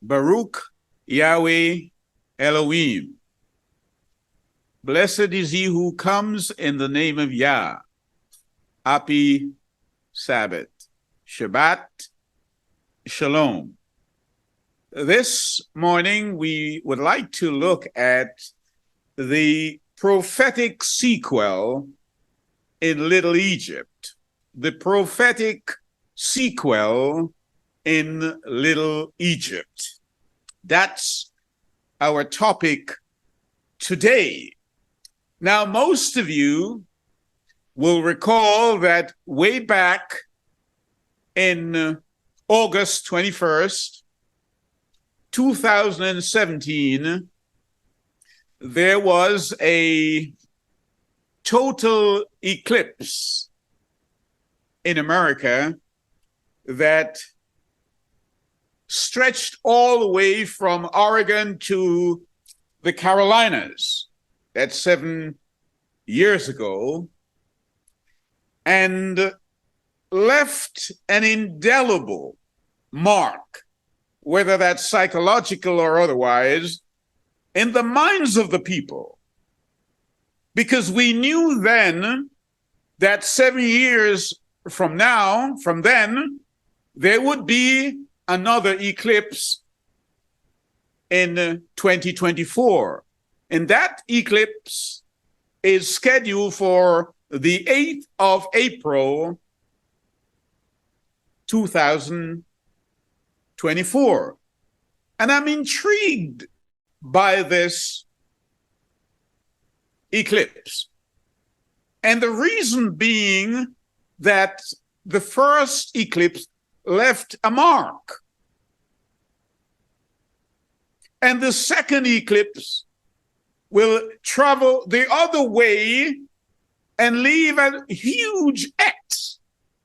Baruch Yahweh Elohim. Blessed is he who comes in the name of Yah. Happy Sabbath. Shabbat Shalom. This morning, we would like to look at the prophetic sequel in Little Egypt. The prophetic sequel in Little Egypt. That's our topic today. Now, most of you will recall that way back in August 21st, 2017, there was a total eclipse in America that stretched all the way from Oregon to the Carolinas. That's 7 years ago, and left an indelible mark, whether that's psychological or otherwise, in the minds of the people. Because we knew then that 7 years from then, there would be another eclipse in 2024. And that eclipse is scheduled for the 8th of April, 2024. And I'm intrigued by this eclipse. And the reason being that the first eclipse left a mark. And the second eclipse will travel the other way and leave a huge X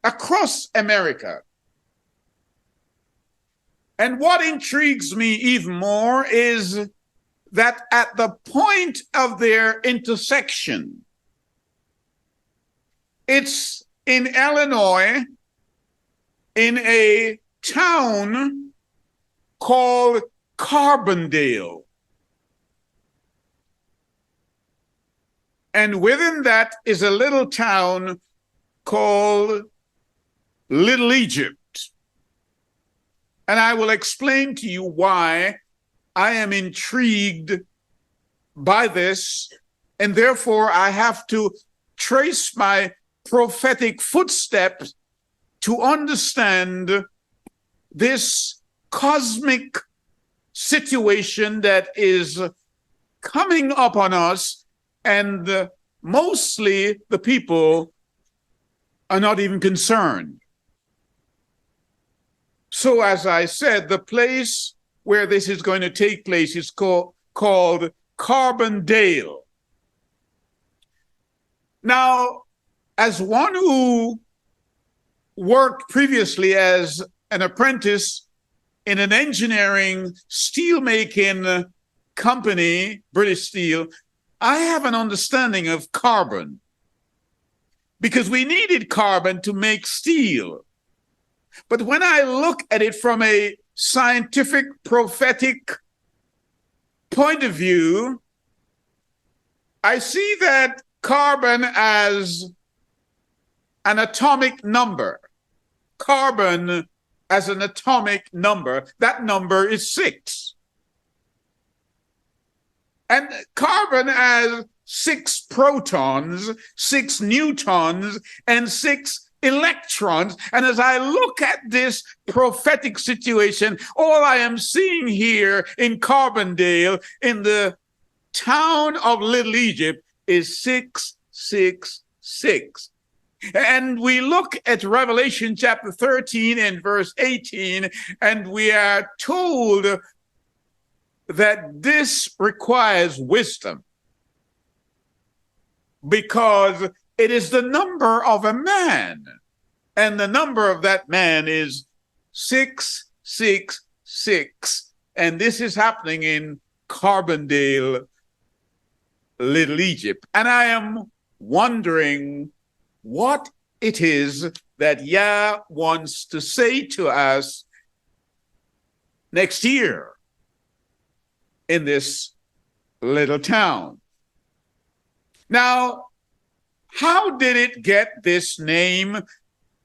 across America. And what intrigues me even more is that at the point of their intersection, it's in Illinois, in a town called Carbondale. And within that is a little town called Little Egypt. And I will explain to you why I am intrigued by this, and therefore I have to trace my prophetic footsteps to understand this cosmic situation that is coming upon us, and mostly the people are not even concerned. So as I said, the place where this is going to take place is called Carbondale. Now, as one who worked previously as an apprentice in an engineering steelmaking company, British Steel, I have an understanding of carbon because we needed carbon to make steel. But when I look at it from a scientific, prophetic point of view, I see that carbon as an atomic number. Carbon as an atomic number. That number is 6. And carbon has 6 protons, 6 neutrons, and 6 electrons. And as I look at this prophetic situation, all I am seeing here in Carbondale, in the town of Little Egypt, is 666. And we look at Revelation chapter 13 and verse 18, and we are told that this requires wisdom because it is the number of a man, and the number of that man is 666. And this is happening in Carbondale, Little Egypt. And I am wondering what it is that Yah wants to say to us next year in this little town. Now, how did it get this name,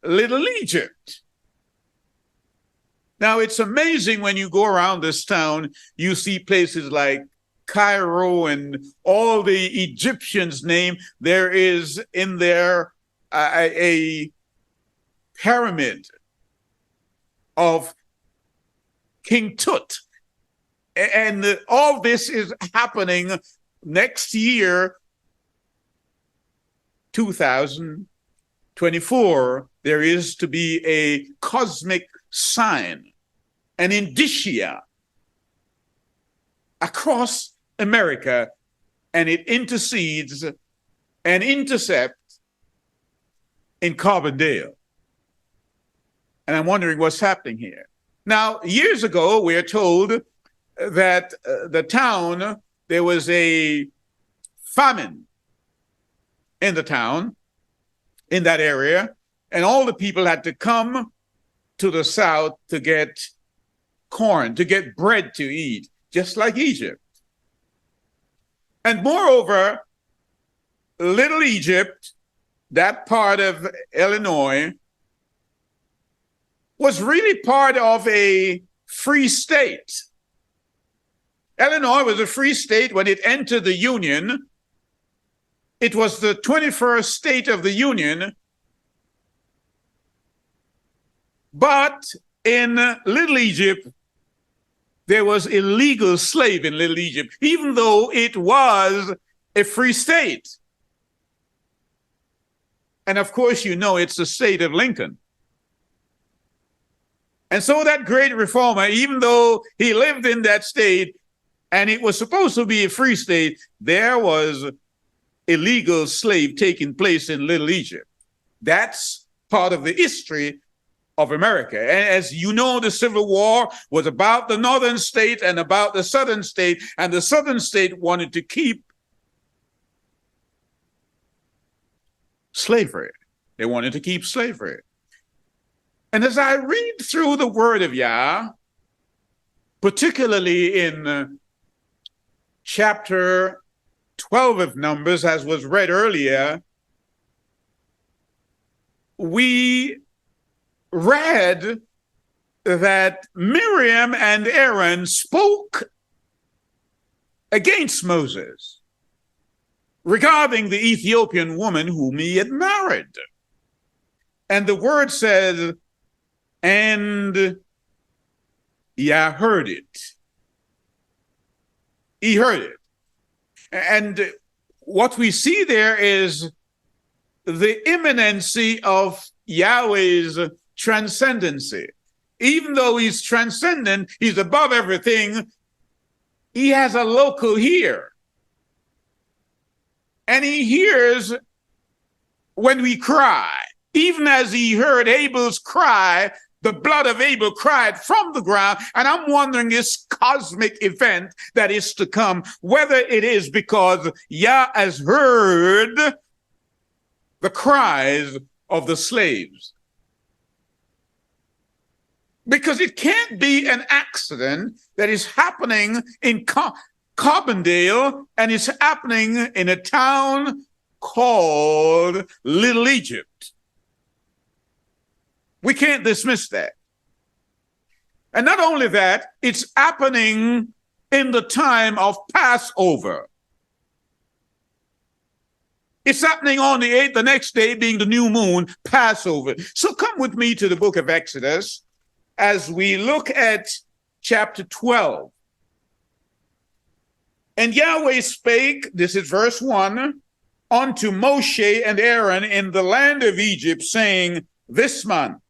Little Egypt? Now, it's amazing when you go around this town, you see places like Cairo and all the Egyptians' name. There is in there a pyramid of King Tut. And all this is happening next year, 2024. There is to be a cosmic sign, an indicia across America, and it intercedes and intercepts in Carbondale. And I'm wondering what's happening here. Now, years ago, we are told that the town, there was a famine in the town, in that area, and all the people had to come to the south to get corn, to get bread to eat, just like Egypt. And moreover, Little Egypt, that part of Illinois, was really part of a free state. Illinois was a free state when it entered the Union. It was the 21st state of the Union. But in Little Egypt, there was illegal slave in Little Egypt, even though it was a free state. And of course, you know, it's the state of Lincoln. And so that great reformer, even though he lived in that state and it was supposed to be a free state, there was illegal slave taking place in Little Egypt. That's part of the history of America. And as you know, the Civil War was about the northern state and about the southern state, and the southern state wanted to keep slavery. They wanted to keep slavery. And as I read through the word of Yah, particularly in chapter 12 of Numbers, as was read earlier, we read that Miriam and Aaron spoke against Moses regarding the Ethiopian woman whom he had married. And the word says, and Yah heard it. He heard it. And what we see there is the imminency of Yahweh's transcendency. Even though he's transcendent, he's above everything, he has a local ear. And he hears when we cry. Even as he heard Abel's cry, the blood of Abel cried from the ground. And I'm wondering this cosmic event that is to come, whether it is because Yah has heard the cries of the slaves. Because it can't be an accident that is happening in Carbondale, and it's happening in a town called Little Egypt. We can't dismiss that. And not only that, it's happening in the time of Passover. It's happening on the 8th, the next day being the new moon, Passover. So come with me to the book of Exodus as we look at chapter 12. And Yahweh spake, this is verse 1, unto Moshe and Aaron in the land of Egypt, saying, this month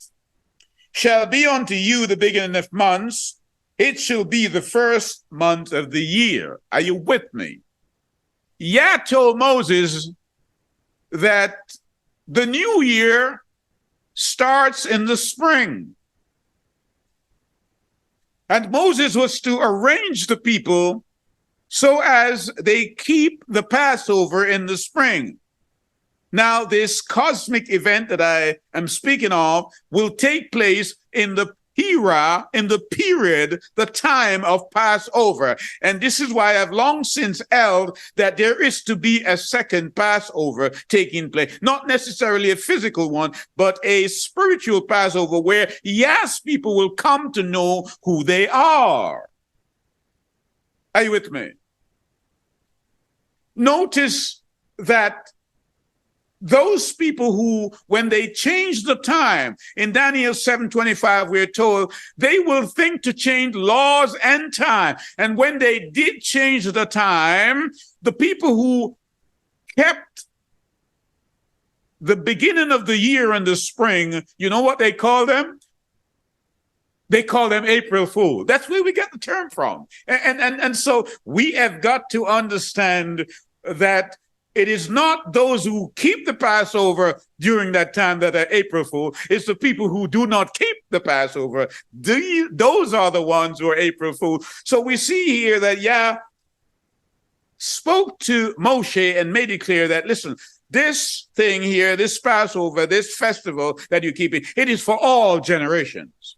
shall be unto you the beginning of months. It shall be the first month of the year. Are you with me? Yah told Moses that the new year starts in the spring. And Moses was to arrange the people so as they keep the Passover in the spring. Now, this cosmic event that I am speaking of will take place in the era in the period, the time of Passover. And this is why I've long since held that there is to be a second Passover taking place, not necessarily a physical one, but a spiritual Passover where, yes, people will come to know who they are. Are you with me? Notice that those people who, when they change the time, in Daniel 7:25, we're told they will think to change laws and time. And when they did change the time, the people who kept the beginning of the year in the spring, you know what they call them? They call them April Fool. That's where we get the term from. And so we have got to understand that it is not those who keep the Passover during that time that are April Fool. It's the people who do not keep the Passover. Those are the ones who are April Fool. So we see here that Yah spoke to Moshe and made it clear that, listen, this thing here, this Passover, this festival that you keep, it is for all generations.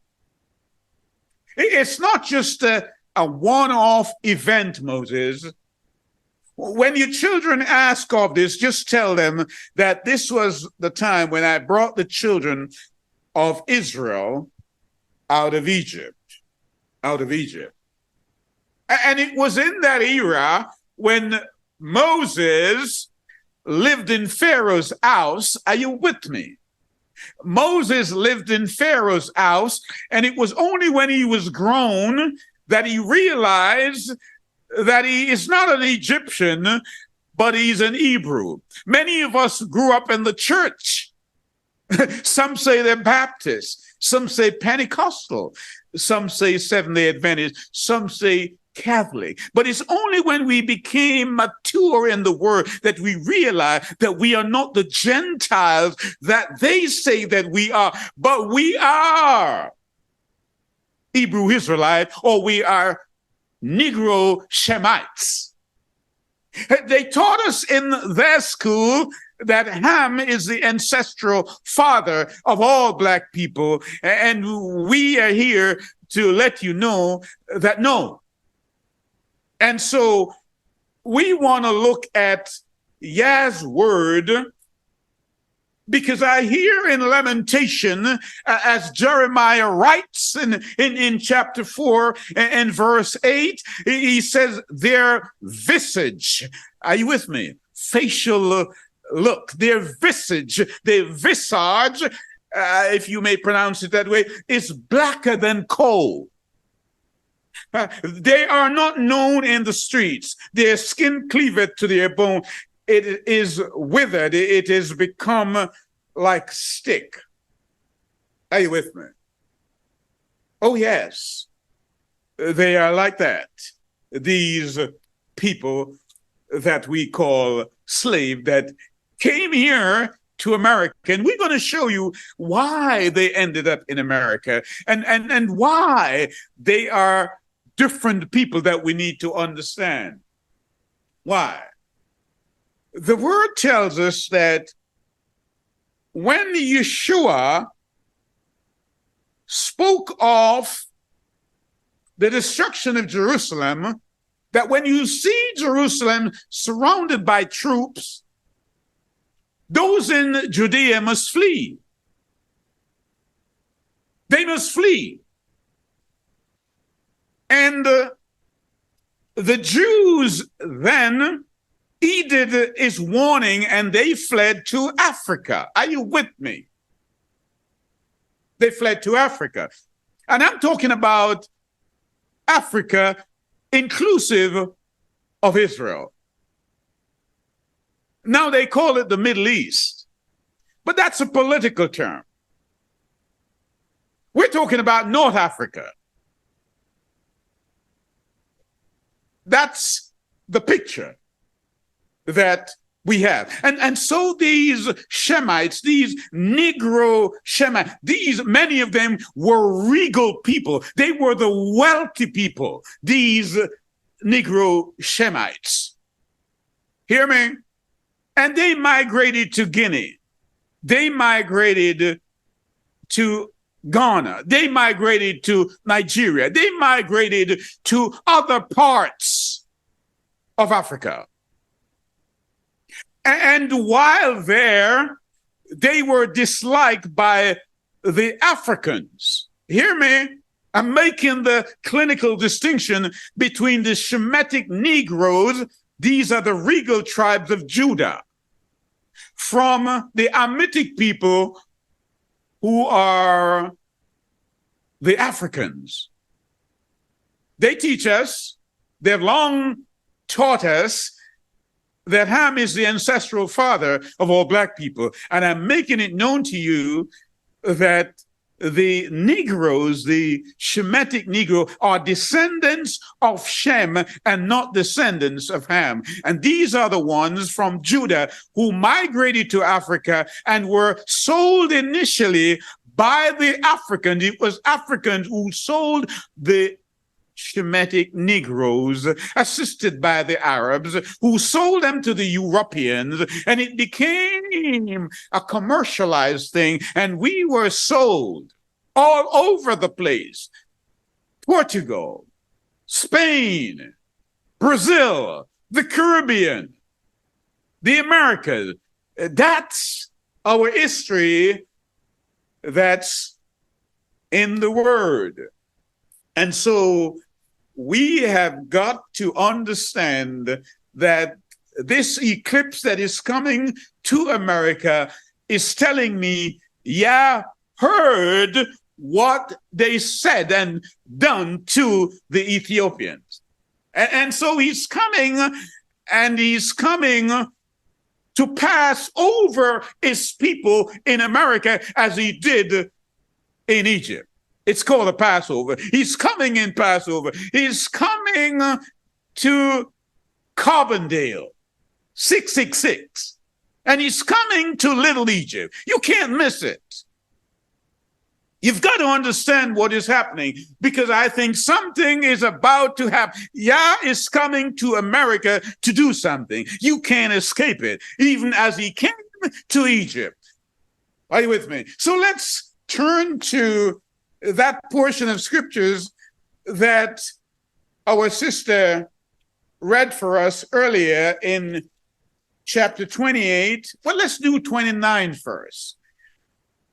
It's not just a one-off event, Moses. When your children ask of this, just tell them that this was the time when I brought the children of Israel out of Egypt. And it was in that era when Moses lived in Pharaoh's house. Are you with me? Moses lived in Pharaoh's house, and it was only when he was grown that he realized that he is not an Egyptian, but he's an Hebrew. Many of us grew up in the church. Some say they're Baptist, some say Pentecostal, some say Seventh-day Adventist, some say Catholic. But it's only when we became mature in the word that we realize that we are not the Gentiles that they say that we are, but we are Hebrew Israelite, or we are Negro Shemites. They taught us in their school that Ham is the ancestral father of all Black people, and we are here to let you know that no. And so we want to look at Yah's word, because I hear in Lamentation, as Jeremiah writes in chapter 4 and verse 8, he says, their visage, are you with me? Facial look, their visage, if you may pronounce it that way, is blacker than coal. They are not known in the streets. Their skin cleaveth to their bone. It is withered. It has become like stick. Are you with me? Oh, yes. They are like that. These people that we call slave that came here to America. And we're going to show you why they ended up in America and why they are different people that we need to understand. Why? The word tells us that when Yeshua spoke of the destruction of Jerusalem, that when you see Jerusalem surrounded by troops, those in Judea must flee. They must flee. And the Jews then heeded his warning and they fled to Africa. Are you with me? They fled to Africa. And I'm talking about Africa inclusive of Israel. Now they call it the Middle East, but that's a political term. We're talking about North Africa. That's the picture that we have. And so these Shemites, these Negro Shemites, many of them were regal people. They were the wealthy people, these Negro Shemites. Hear me? And they migrated to Guinea. They migrated to Ghana. They migrated to Nigeria. They migrated to other parts of Africa. And while there, they were disliked by the Africans. Hear me? I'm making the clinical distinction between the Shemitic Negroes, these are the regal tribes of Judah, from the Hamitic people who are the Africans. They teach us, they've long taught us that Ham is the ancestral father of all black people. And I'm making it known to you that the Negroes, the Shemitic Negro, are descendants of Shem and not descendants of Ham. And these are the ones from Judah who migrated to Africa and were sold initially by the Africans. It was Africans who sold the Shemitic Negroes, assisted by the Arabs, who sold them to the Europeans, and it became a commercialized thing, and we were sold all over the place. Portugal, Spain, Brazil, the Caribbean, the Americas. That's our history that's in the Word. And so we have got to understand that this eclipse that is coming to America is telling me, yeah, heard what they said and done to the Ethiopians. And so he's coming, and he's coming to pass over his people in America as he did in Egypt. It's called a Passover. He's coming in Passover. He's coming to Carbondale, 666. And he's coming to Little Egypt. You can't miss it. You've got to understand what is happening, because I think something is about to happen. Yah is coming to America to do something. You can't escape it, even as he came to Egypt. Are you with me? So let's turn to that portion of scriptures that our sister read for us earlier in chapter 28. Well, let's do 29 first.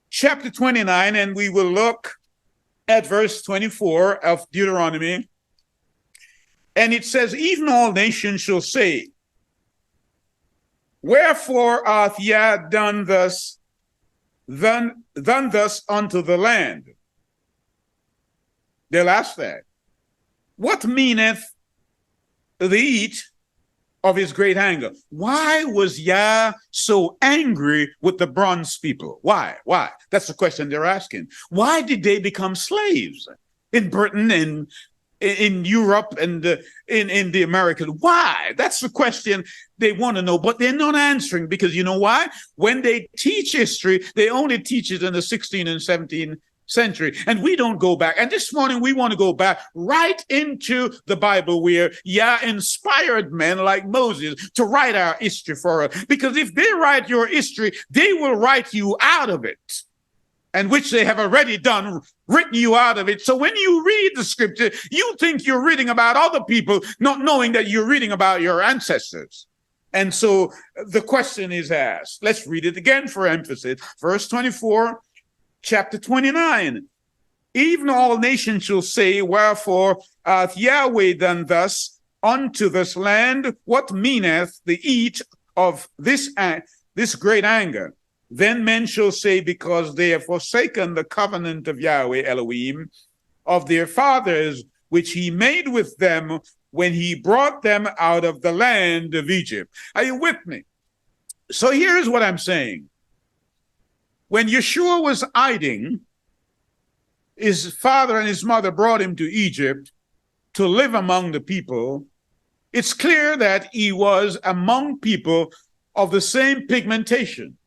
Chapter 29, and we will look at verse 24 of Deuteronomy. And it says, even all nations shall say, wherefore hath Yah done thus unto the land? They'll ask that. What meaneth the heat of his great anger? Why was Yah so angry with the bronze people? Why? That's the question they're asking. Why did they become slaves in Britain and in Europe and in the Americas? Why? That's the question they want to know, but they're not answering, because you know why? When they teach history, they only teach it in the 16th and 17th century, and we don't go back. And this morning we want to go back right into the Bible, where Yah inspired men like Moses to write our history for us, because if they write your history, they will write you out of it, and which they have already done, written you out of it. So when you read the scripture, you think you're reading about other people, not knowing that you're reading about your ancestors. And so the question is asked. Let's read it again for emphasis. Verse 24, chapter 29. Even all nations shall say, wherefore hath Yahweh done thus unto this land? What meaneth the heat of this great anger? Then men shall say, because they have forsaken the covenant of Yahweh Elohim of their fathers, which he made with them when he brought them out of the land of Egypt. Are you with me? So here's what I'm saying. When Yeshua was hiding, his father and his mother brought him to Egypt to live among the people. It's clear that he was among people of the same pigmentation.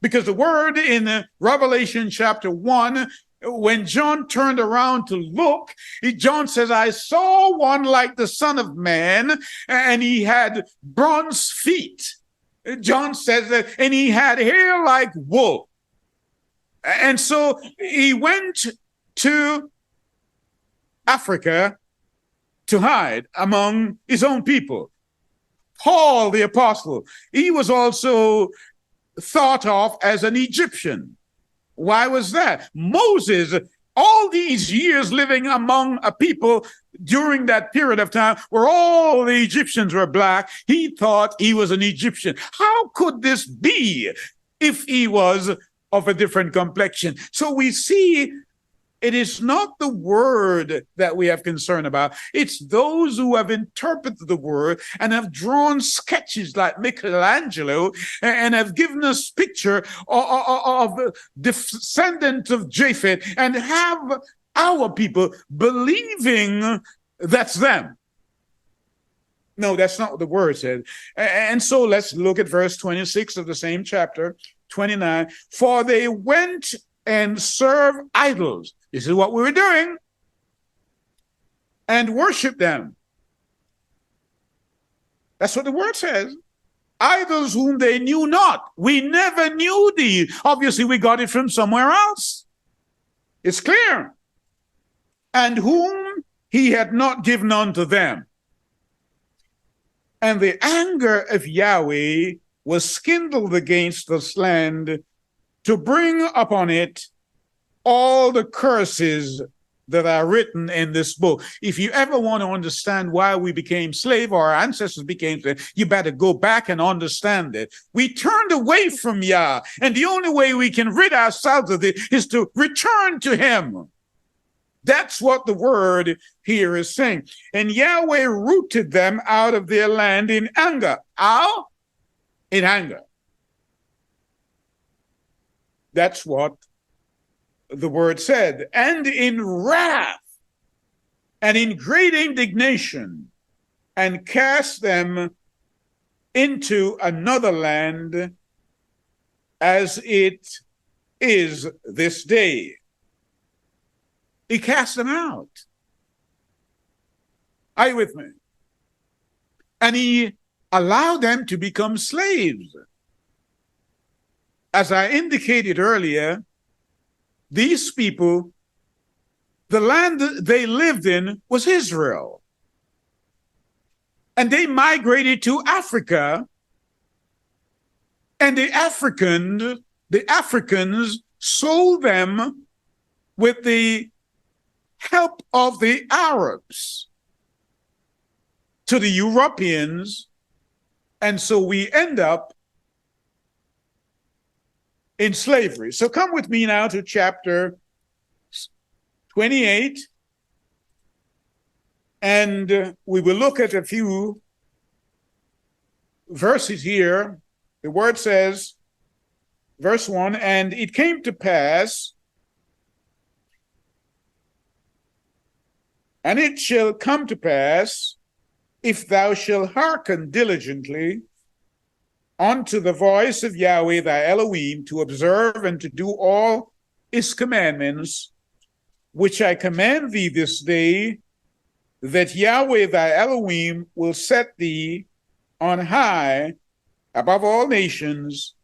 Because the word in Revelation chapter 1, when John turned around to look, John says, I saw one like the Son of Man, and he had bronze feet. John says that, and he had hair like wool. And so he went to Africa to hide among his own people. Paul the apostle, he was also thought of as an Egyptian. Why was that? Moses, all these years living among a people during that period of time where all the Egyptians were black, he thought he was an Egyptian. How could this be if he was of a different complexion? So we see it is not the word that we have concern about. It's those who have interpreted the word and have drawn sketches like Michelangelo and have given us picture of descendants of Japhet and have our people believing that's them. No, that's not what the word said. And so let's look at verse 26 of the same chapter, 29. For they went and served idols. This is what we were doing. And worship them. That's what the word says. Idols whom they knew not. We never knew thee. Obviously, we got it from somewhere else. It's clear. And whom he had not given unto them. And the anger of Yahweh was kindled against this land to bring upon it all the curses that are written in this book. If you ever want to understand why we became slave or our ancestors became slave, you better go back and understand it. We turned away from Yah, and the only way we can rid ourselves of it is to return to him. That's what the word here is saying. And Yahweh rooted them out of their land in anger. How? In anger. That's what the word said. And in wrath and in great indignation, and cast them into another land as it is this day. He cast them out. Are you with me? And he allowed them to become slaves. As I indicated earlier, these people, the land they lived in was Israel. And they migrated to Africa. And the Africans sold them with the help of the Arabs to the Europeans. And so we end up in slavery. So come with me now to chapter 28. And we will look at a few verses here. The word says, verse 1, and it came to pass, and it shall come to pass, if thou shalt hearken diligently unto the voice of Yahweh thy Elohim, to observe and to do all his commandments, which I command thee this day, that Yahweh thy Elohim will set thee on high above all nations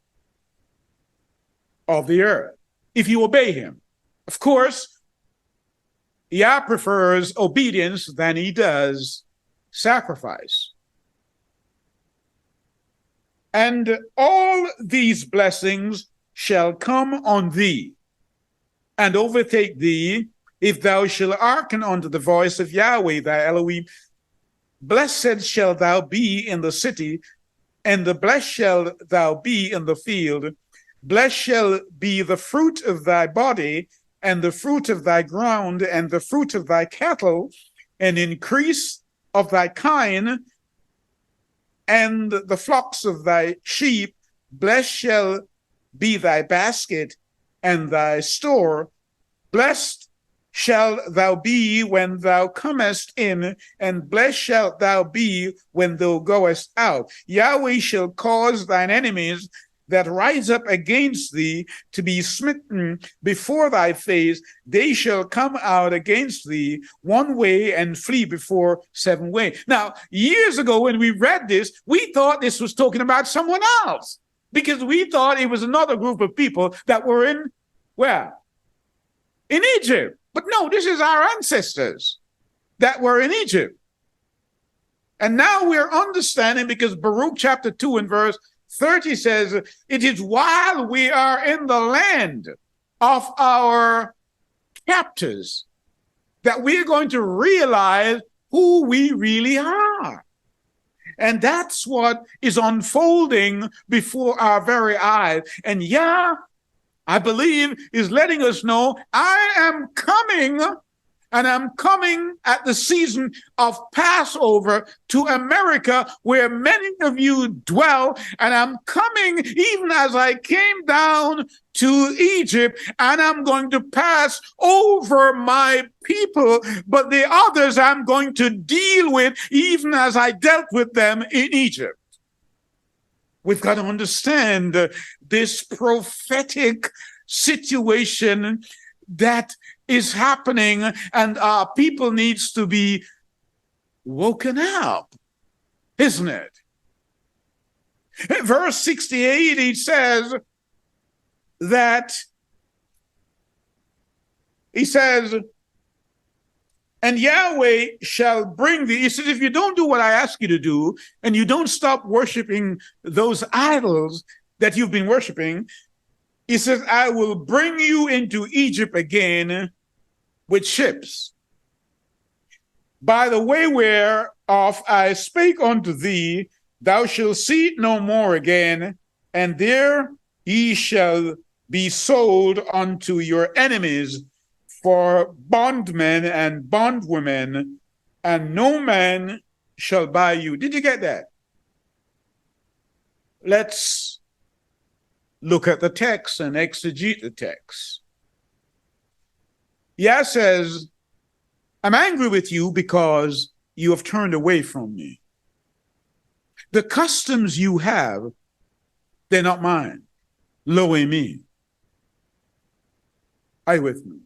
of the earth, if you obey him. Of course, Yah prefers obedience than he does sacrifice. And all these blessings shall come on thee and overtake thee, if thou shalt hearken unto the voice of Yahweh thy Elohim. Blessed shalt thou be in the city, and blessed shalt thou be in the field. Blessed shall be the fruit of thy body, and the fruit of thy ground, and the fruit of thy cattle, and increase of thy kine, and the flocks of thy sheep. Blessed shall be thy basket and thy store. Blessed shalt thou be when thou comest in, and blessed shalt thou be when thou goest out. Yahweh shall cause thine enemies that rise up against thee to be smitten before thy face. They shall come out against thee one way and flee before seven ways. Now, years ago when we read this, we thought this was talking about someone else, because we thought it was another group of people that were in Where? In Egypt. But no, this is our ancestors that were in Egypt. And now we're understanding, because Baruch chapter 2 and verse 30 says, it is while we are in the land of our captors that we're going to realize who we really are. And that's what is unfolding before our very eyes. And Yah, I believe, is letting us know, I am coming, and I'm coming at the season of Passover to America, where many of you dwell, and I'm coming even as I came down to Egypt, and I'm going to pass over my people, but the others I'm going to deal with even as I dealt with them in Egypt. We've got to understand this prophetic situation that is happening, and our people needs to be woken up, isn't it? In verse 68, he says, and Yahweh shall bring thee. He says, if you don't do what I ask you to do, and you don't stop worshiping those idols that you've been worshiping, he says, I will bring you into Egypt again with ships, by the way whereof I spake unto thee, thou shalt see it no more again, and there ye shall be sold unto your enemies for bondmen and bondwomen, and no man shall buy you. Did you get that? Let's look at the text and exegete the text. Yah says, I'm angry with you because you have turned away from me. The customs you have, they're not mine. Lo me. Are you with me?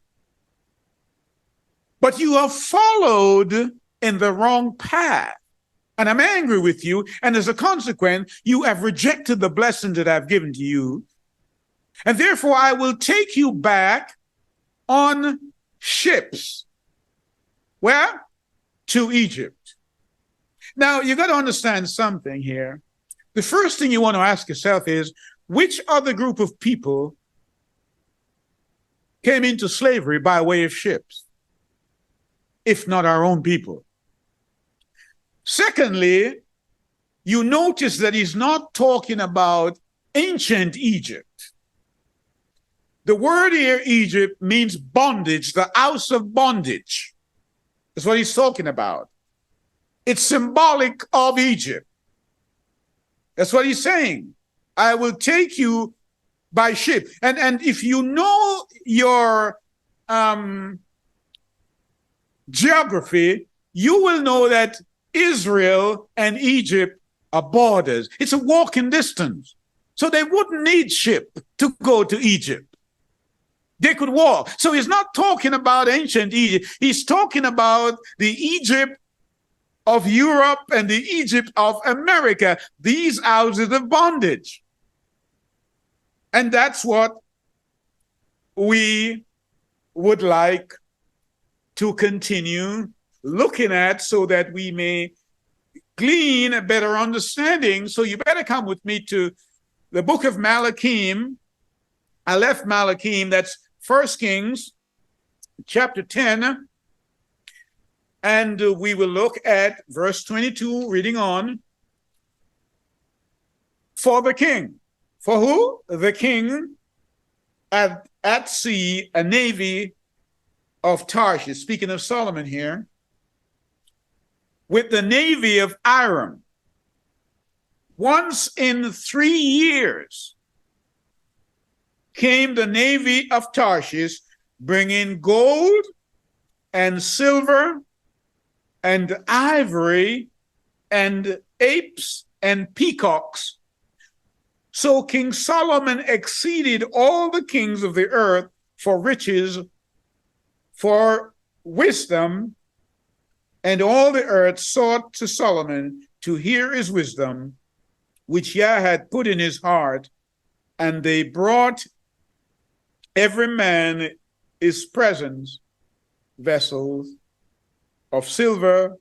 But you have followed in the wrong path. And I'm angry with you. And as a consequence, you have rejected the blessing that I've given to you. And therefore, I will take you back on ships. Where? To Egypt. Now, you got to understand something here. The first thing you want to ask yourself is, which other group of people came into slavery by way of ships, if not our own people? Secondly, you notice that he's not talking about ancient Egypt. The word here, Egypt, means bondage, the house of bondage. That's what he's talking about. It's symbolic of Egypt. That's what he's saying. I will take you by ship. And if you know your geography, you will know that Israel and Egypt are borders. It's a walking distance. So they wouldn't need ship to go to Egypt. They could walk. So he's not talking about ancient Egypt. He's talking about the Egypt of Europe and the Egypt of America, these houses of bondage. And that's what we would like to continue looking at, so that we may glean a better understanding. So you better come with me to the book of Malachim. I left Malachim, that's 1 Kings chapter 10, and we will look at verse 22, reading on. For the king. For who? The king at sea, a navy of Tarshish, speaking of Solomon here, with the navy of Aram. Once in 3 years came the navy of Tarshish, bringing gold and silver and ivory and apes and peacocks. So King Solomon exceeded all the kings of the earth for riches, for wisdom, and all the earth sought to Solomon to hear his wisdom, which Yah had put in his heart, and they brought every man his present vessels of silver,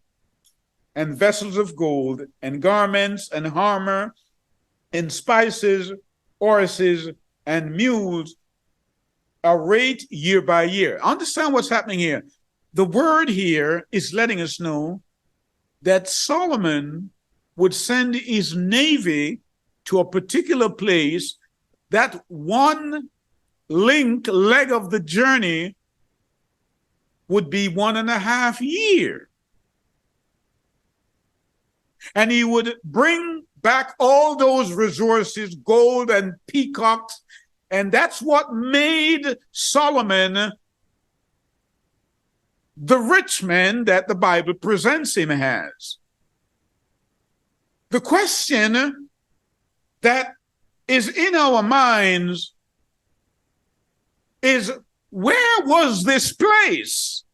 and vessels of gold, and garments, and armor, and spices, horses, and mules, a rate year by year. Understand what's happening here. The word here is letting us know that Solomon would send his navy to a particular place. That one leg of the journey would be 1.5 years. And he would bring back all those resources, gold and peacocks. And that's what made Solomon the rich man that the Bible presents him as. The question that is in our minds is, where was this place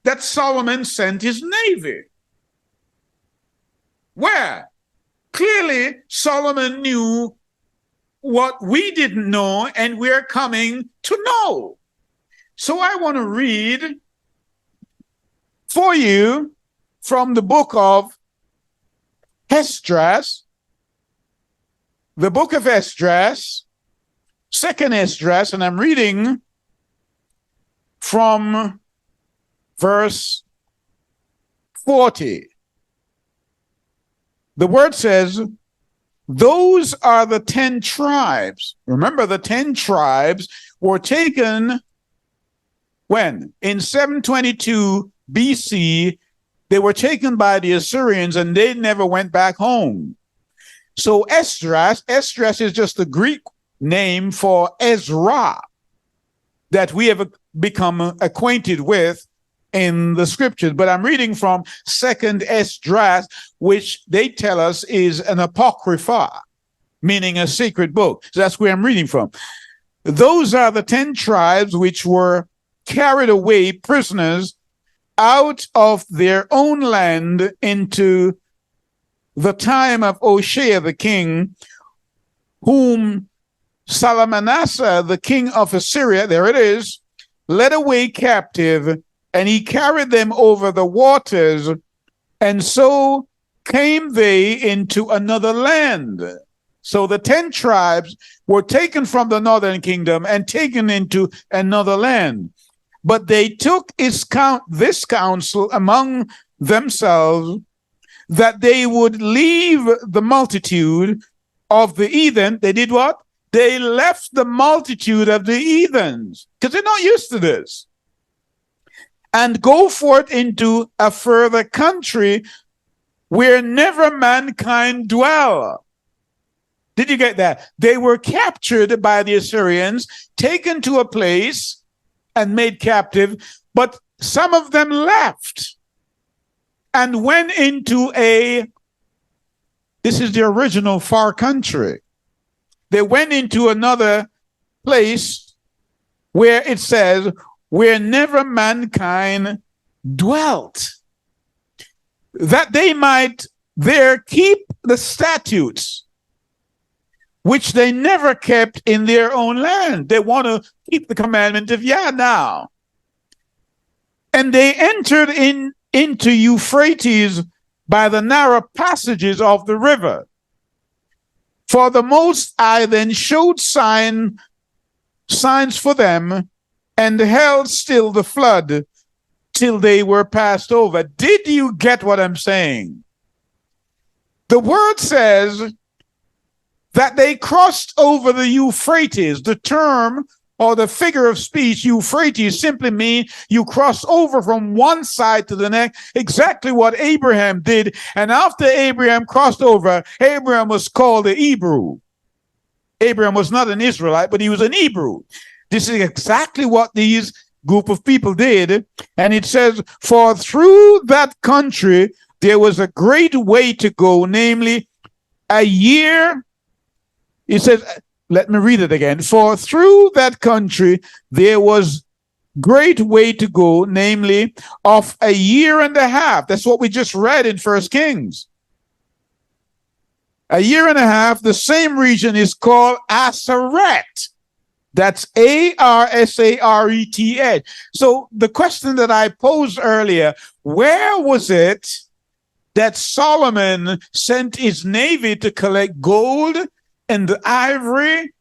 that Solomon sent his navy? Where? Clearly, Solomon knew what we didn't know, and we're coming to know. So I want to read for you from the book of Esdras, the book of Esdras, second Esdras, and I'm reading from verse 40. The word says, those are the 10 tribes. Remember, the 10 tribes were taken when? In 722 BC, they were taken by the Assyrians and they never went back home. So Esdras is just the Greek name for Ezra that we have become acquainted with in the scriptures. But I'm reading from second Esdras, which they tell us is an apocrypha, meaning a sacred book. So that's where I'm reading from. Those are the 10 tribes which were carried away prisoners out of their own land into the time of Hoshea the king, whom Salmanasseh, the king of Assyria, there it is, led away captive, and he carried them over the waters, and so came they into another land. So the 10 tribes were taken from the northern kingdom and taken into another land. But they took this counsel among themselves, that they would leave the multitude of the heathen. They did what? They left the multitude of the heathens, because they're not used to this, and go forth into a further country where never mankind dwell. Did you get that? They were captured by the Assyrians, taken to a place and made captive, but some of them left and went into this is the original far country. They went into another place where it says, where never mankind dwelt, that they might there keep the statutes which they never kept in their own land. They want to keep the commandment of Yah now. And they entered into Euphrates by the narrow passages of the river. For the Most High then showed signs for them, and held still the flood till they were passed over. Did you get what I'm saying? The word says that they crossed over the Euphrates. The term or the figure of speech, Euphrates, simply means you cross over from one side to the next, exactly what Abraham did. And after Abraham crossed over, Abraham was called a Hebrew. Abraham was not an Israelite, but he was an Hebrew. This is exactly what these group of people did. And it says, for through that country, there was a great way to go, namely a year. It says, let me read it again. For through that country, there was great way to go, namely of a year and a half. That's what we just read in 1 Kings. A year and a half. The same region is called Aseret. That's Arsaret. So the question that I posed earlier, where was it that Solomon sent his navy to collect gold and ivory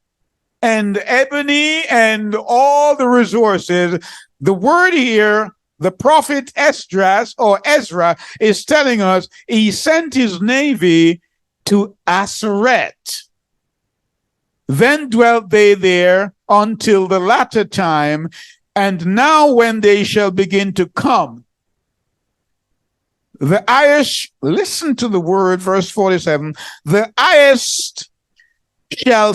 and ebony and all the resources? The word here, the prophet Esdras or Ezra is telling us he sent his navy to Arsaret. Then dwelt they there until the latter time, and now when they shall begin to come, the highest, listen to the word, verse 47, the highest shall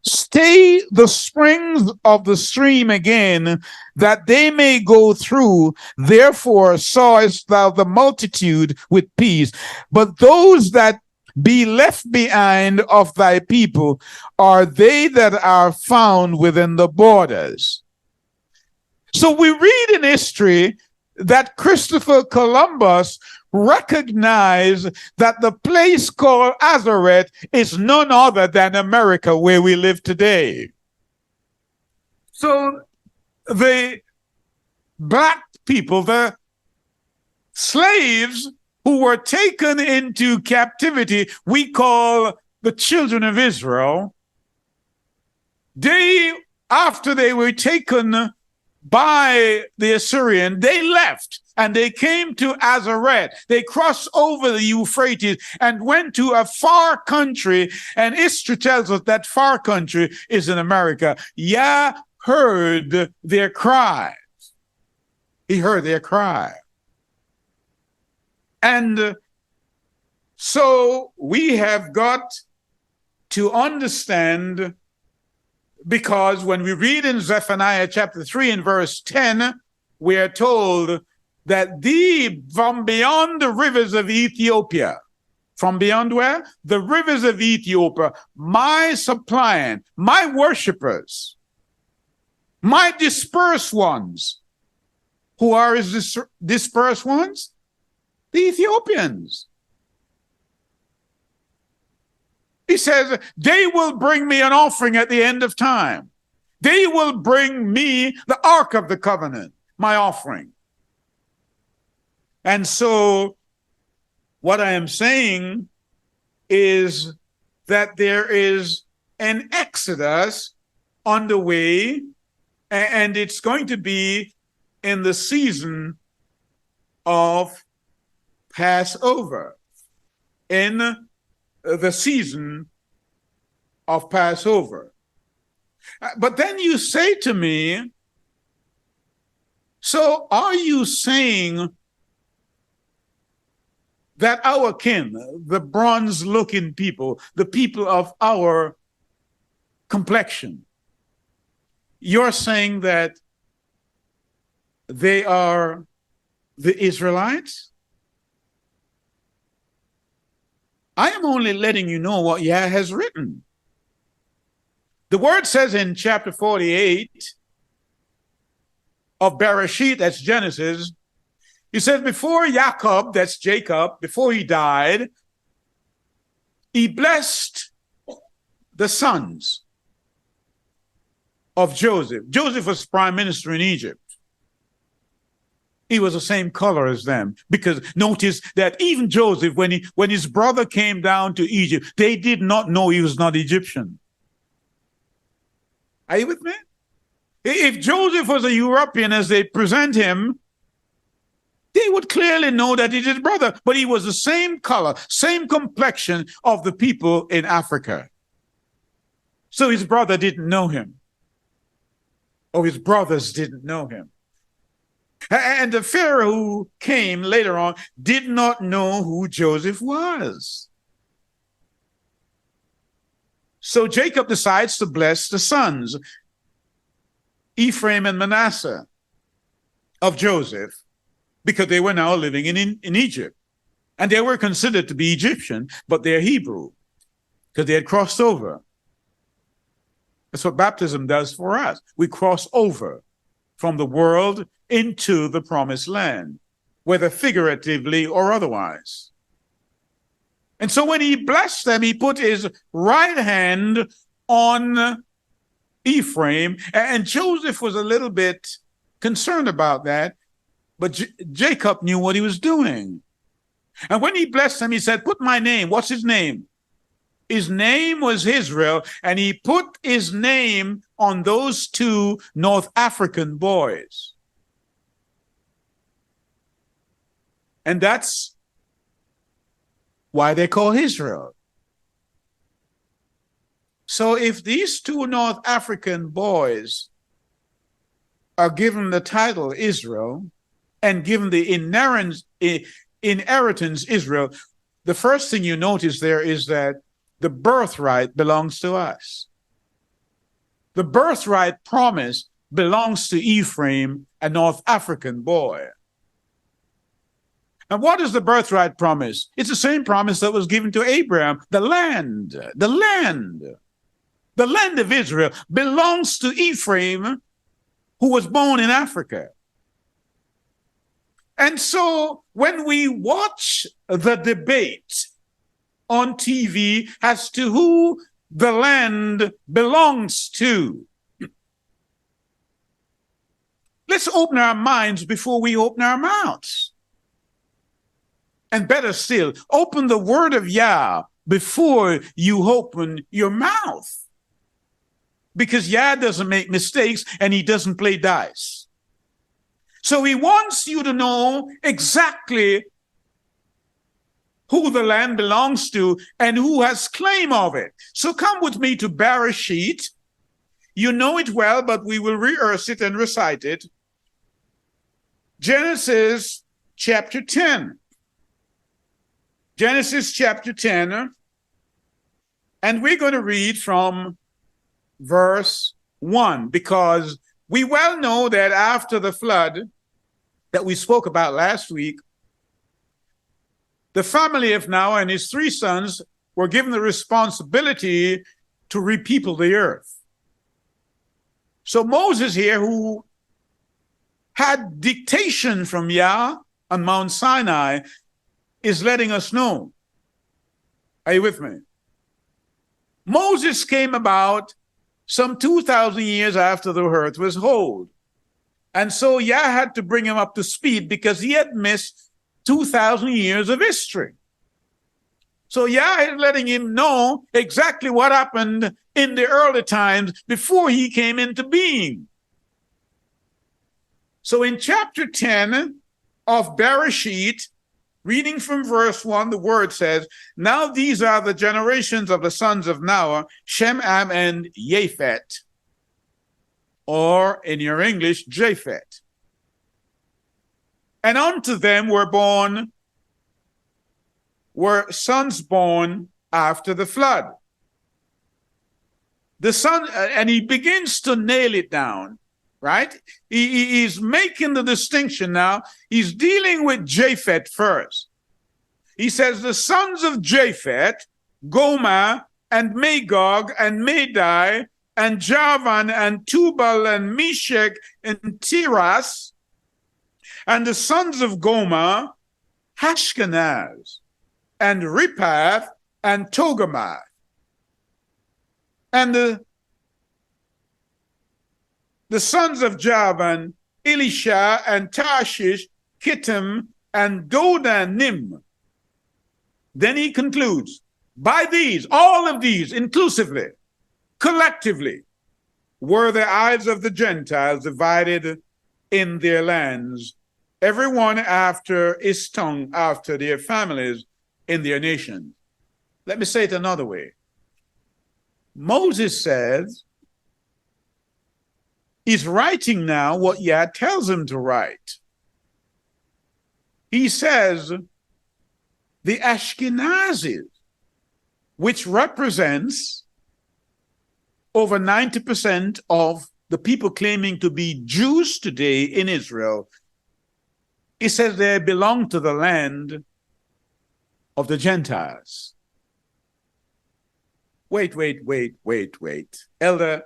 stay the springs of the stream again, that they may go through. Therefore sawest thou the multitude with peace. But those that be left behind of thy people are they that are found within the borders. So we read in history that Christopher Columbus recognized that the place called Arsaret is none other than America, where we live today. So the black people, the slaves who were taken into captivity, we call the children of Israel, they, after they were taken by the Assyrian, they left and they came to Arsaret. They crossed over the Euphrates and went to a far country. And history tells us that far country is in America. Yah heard their cry. He heard their cry. And so we have got to understand, because when we read in Zephaniah chapter 3 and verse 10, we are told that from beyond the rivers of Ethiopia, from beyond where? The rivers of Ethiopia, my suppliant, my worshipers, my dispersed ones. Who are his dispersed ones? The Ethiopians. He says, they will bring me an offering at the end of time. They will bring me the Ark of the Covenant, my offering. And so what I am saying is that there is an exodus underway, and it's going to be in the season of Passover. In the season of Passover. But then you say to me, so are you saying that our kin, the bronze-looking people, the people of our complexion, you're saying that they are the Israelites? I am only letting you know what Yah has written. The word says in chapter 48 of Bereshit, that's Genesis, he says before Jacob, that's Jacob, before he died, he blessed the sons of Joseph. Joseph was prime minister in Egypt. He was the same color as them, because notice that even Joseph, when his brother came down to Egypt, they did not know he was not Egyptian. Are you with me? If Joseph was a European as they present him, they would clearly know that he's his brother, but he was the same color, same complexion of the people in Africa. So his brother didn't know him, or his brothers didn't know him. And the Pharaoh who came later on did not know who Joseph was. So Jacob decides to bless the sons, Ephraim and Manasseh, of Joseph, because they were now living in Egypt. And they were considered to be Egyptian, but they're Hebrew, because they had crossed over. That's what baptism does for us. We cross over from the world into the promised land, whether figuratively or otherwise. And so when he blessed them, he put his right hand on Ephraim. And Joseph was a little bit concerned about that, but Jacob knew what he was doing. And when he blessed him, he said, put my name. What's his name? His name was Israel, and he put his name on those two North African boys. And that's why they call Israel. So if these two North African boys are given the title Israel and given the inheritance Israel, the first thing you notice there is that the birthright belongs to us. The birthright promise belongs to Ephraim, a North African boy. And what is the birthright promise? It's the same promise that was given to Abraham. The land of Israel belongs to Ephraim, who was born in Africa. And so when we watch the debate on TV as to who the land belongs to, let's open our minds before we open our mouths. And better still, open the word of Yah before you open your mouth. Because Yah doesn't make mistakes and he doesn't play dice. So he wants you to know exactly who the land belongs to and who has claim of it. So come with me to Bereshit. You know it well, but we will rehearse it and recite it. Genesis chapter 10. Genesis chapter 10. And we're going to read from verse 1, because we well know that after the flood that we spoke about last week, the family of Noah and his 3 sons were given the responsibility to repeople the earth. So Moses here, who had dictation from Yah on Mount Sinai, is letting us know. Are you with me? Moses came about some 2,000 years after the earth was whole. And so Yah had to bring him up to speed because he had missed 2,000 years of history. So Yah is letting him know exactly what happened in the early times before he came into being. So in chapter 10 of Bereshit, reading from verse 1, the word says, now these are the generations of the sons of Noah, Shem, Ham, and Japheth, or in your English, Japheth. And unto them were sons born after the flood. The son, and he begins to nail it down, right? He's making the distinction now. He's dealing with Japheth first. He says the sons of Japheth, Gomer and Magog and Madai and Javan and Tubal and Meshach and Tiras, and the sons of Gomer, Ashkenaz and Riphath and Togarmah. And the sons of Javan, Elisha and Tarshish, Kittim and Dodanim. Then he concludes, by these, all of these inclusively, collectively, were the eyes of the Gentiles divided in their lands, everyone after his tongue, after their families in their nation. Let me say it another way. Moses says, he's writing now what Yah tells him to write. He says, the Ashkenazis, which represents over 90% of the people claiming to be Jews today in Israel, he says they belong to the land of the Gentiles. Wait. Elder,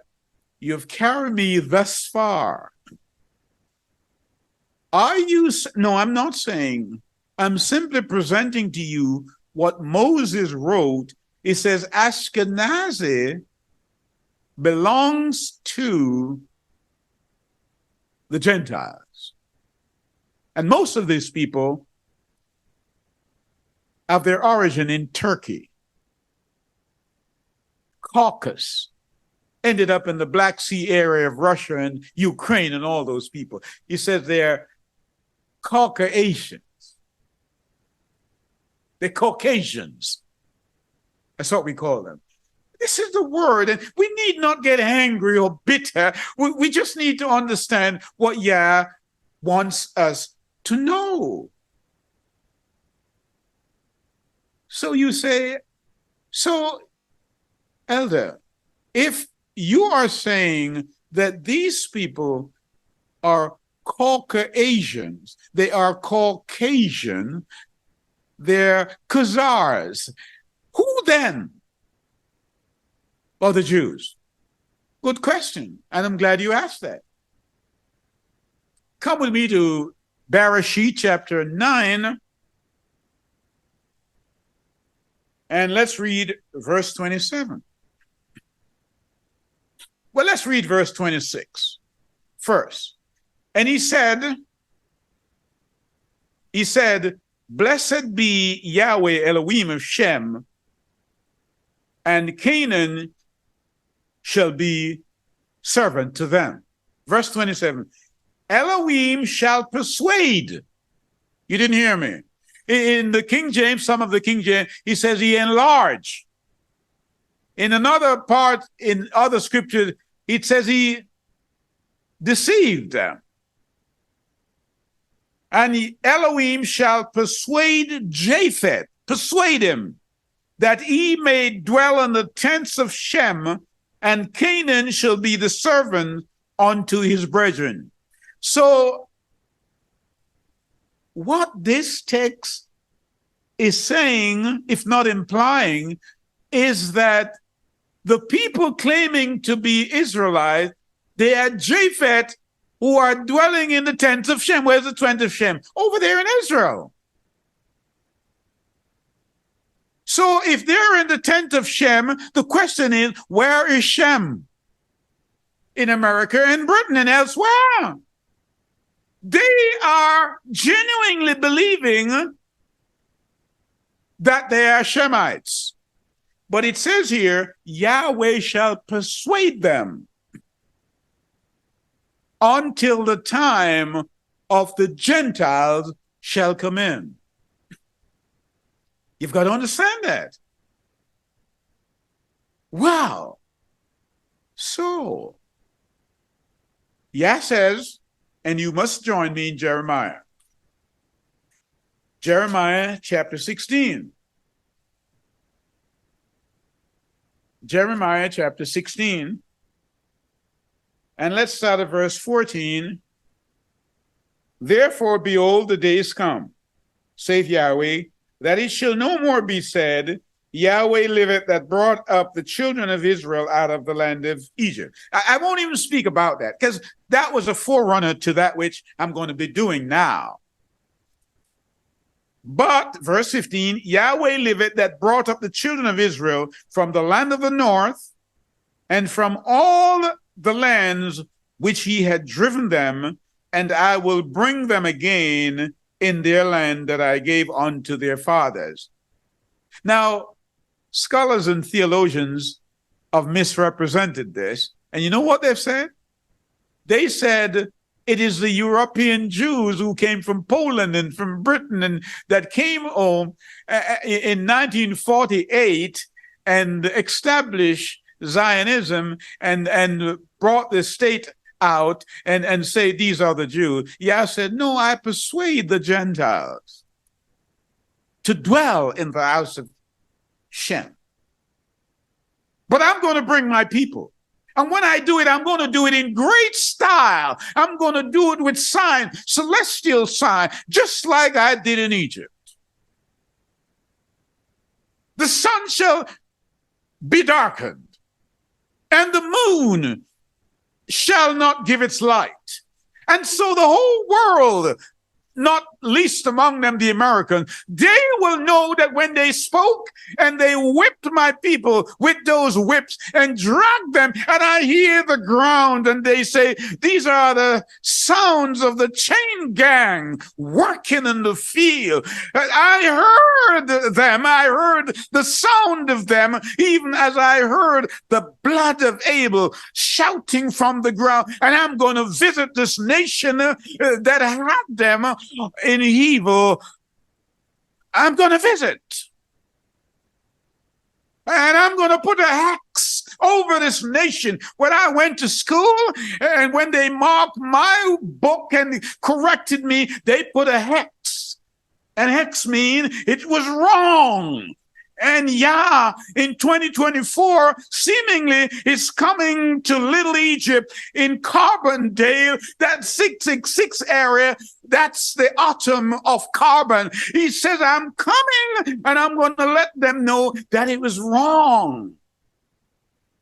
you've carried me thus far. No, I'm not saying. I'm simply presenting to you what Moses wrote. It says Ashkenazi belongs to the Gentiles. And most of these people have their origin in Turkey, Caucasus, ended up in the Black Sea area of Russia and Ukraine and all those people. He says they're Caucasians. They're Caucasians. That's what we call them. This is the word, and we need not get angry or bitter. We just need to understand what Yah wants us to know. So you say, so, Elder, if you are saying that these people are Caucasians, they are Caucasian, they're Khazars, who then are the Jews? Good question, and I'm glad you asked that. Come with me to Bereshit chapter 9, and let's read verse 27. Well, let's read verse 26 first. And he said, blessed be Yahweh Elohim of Shem, and Canaan shall be servant to them. Verse 27, Elohim shall persuade. You didn't hear me. In the King James, some of the King James, he says he enlarged. In another part, in other scriptures, it says he deceived them. And Elohim shall persuade Japheth, persuade him, that he may dwell in the tents of Shem, and Canaan shall be the servant unto his brethren. So, what this text is saying, if not implying, is that the people claiming to be Israelites, they are Japheth who are dwelling in the tents of Shem. Where's the tent of Shem? Over there in Israel. So if they're in the tent of Shem, the question is, where is Shem? In America and Britain and elsewhere. They are genuinely believing that they are Shemites. But it says here, Yahweh shall persuade them until the time of the Gentiles shall come in. You've got to understand that. Wow. So, Yah says, and you must join me in Jeremiah. Jeremiah chapter 16. Jeremiah chapter 16. And let's start at verse 14. Therefore, behold, the days come, saith Yahweh, that it shall no more be said, Yahweh liveth that brought up the children of Israel out of the land of Egypt. I won't even speak about that, because that was a forerunner to that which I'm going to be doing now. But, verse 15, Yahweh liveth that brought up the children of Israel from the land of the north, and from all the lands which he had driven them, and I will bring them again in their land that I gave unto their fathers. Now, scholars and theologians have misrepresented this, and you know what they've said? They said it is the European Jews who came from Poland and from Britain and that came home in 1948 and established Zionism and brought the state out and say these are the Jews. Yah said, no, I persuade the Gentiles to dwell in the house of Shem. But I'm going to bring my people. And when I do it, I'm going to do it in great style. I'm going to do it with sign, celestial sign, just like I did in Egypt. The sun shall be darkened, and the moon shall not give its light. And so the whole world, not least among them the American, they will know that when they spoke and they whipped my people with those whips and dragged them, and I hear the ground, and they say, these are the sounds of the chain gang working in the field. I heard them. I heard the sound of them, even as I heard the blood of Abel shouting from the ground. And I'm going to visit this nation that had them in evil. I'm going to visit. And I'm going to put a hex over this nation. When I went to school, and when they marked my book and corrected me, they put a hex. And hex means it was wrong. And Yah in 2024 seemingly is coming to Little Egypt in Carbondale, that 666 area. That's the autumn of carbon. He says, I'm coming, and I'm going to let them know that it was wrong.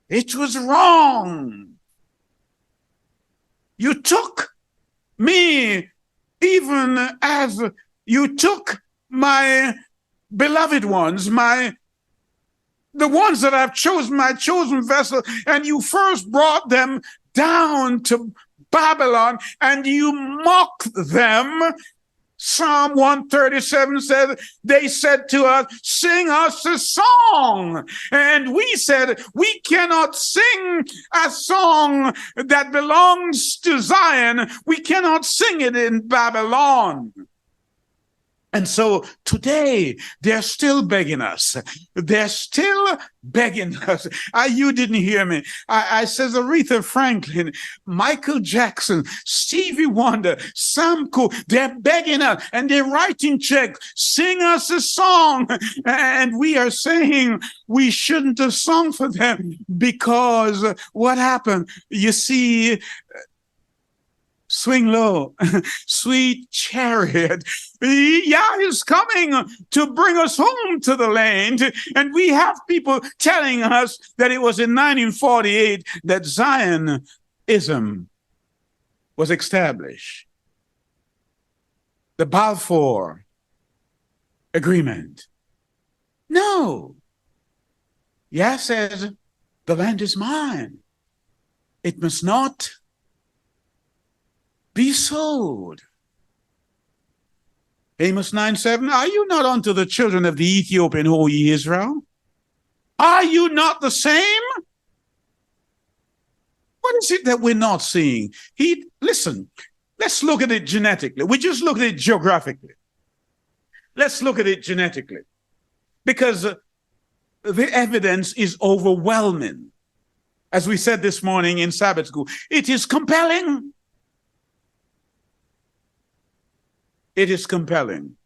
It was wrong. You took me even as you took my beloved ones, the ones that I've chosen, my chosen vessel, and you first brought them down to Babylon, and you mocked them. Psalm 137 says, they said to us, sing us a song. And we said, we cannot sing a song that belongs to Zion. We cannot sing it in Babylon. And so today, they're still begging us. They're still begging us. You didn't hear me. I says Aretha Franklin, Michael Jackson, Stevie Wonder, Sam Cooke, they're begging us, and they're writing checks. Sing us a song. And we are saying we shouldn't have sung for them, because what happened? You see, swing low, sweet chariot. Yah is coming to bring us home to the land. And we have people telling us that it was in 1948 that Zionism was established. The Balfour Agreement. No. Yah says, the land is mine. It must not be sold. Amos 9:7, are you not unto the children of the Ethiopian, O ye Israel? Are you not the same? What is it that we're not seeing? Listen, let's look at it genetically. We just look at it geographically. Let's look at it genetically. Because the evidence is overwhelming. As we said this morning in Sabbath school, it is compelling. It is compelling.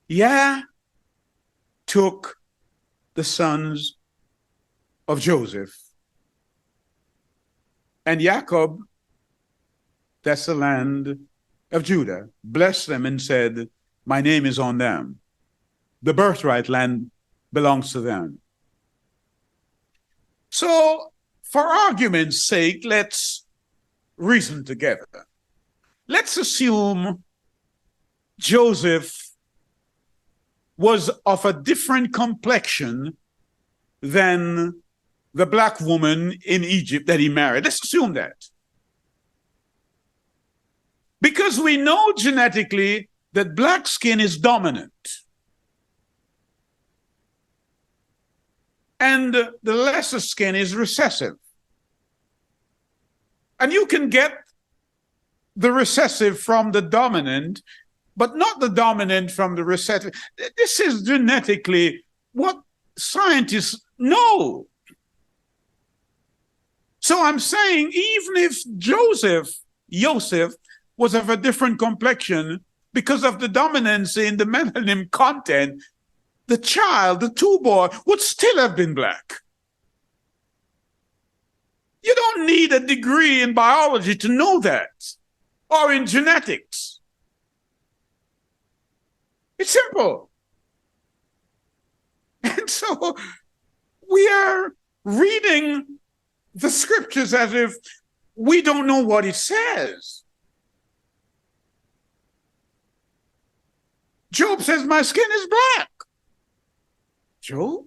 Yah took the sons of Joseph, and Jacob, that's the land of Judah, blessed them and said, my name is on them. The birthright land belongs to them. So, for argument's sake, let's reason together. Let's assume Joseph was of a different complexion than the black woman in Egypt that he married. Let's assume that. Because we know genetically that black skin is dominant. And the lesser skin is recessive. And you can get the recessive from the dominant, but not the dominant from the recessive. This is genetically what scientists know. So I'm saying, even if Joseph was of a different complexion because of the dominance in the melanin content, the child, the two-boy, would still have been black. You don't need a degree in biology to know that, or in genetics. It's simple. And so we are reading the scriptures as if we don't know what it says. Job says, my skin is black. Job?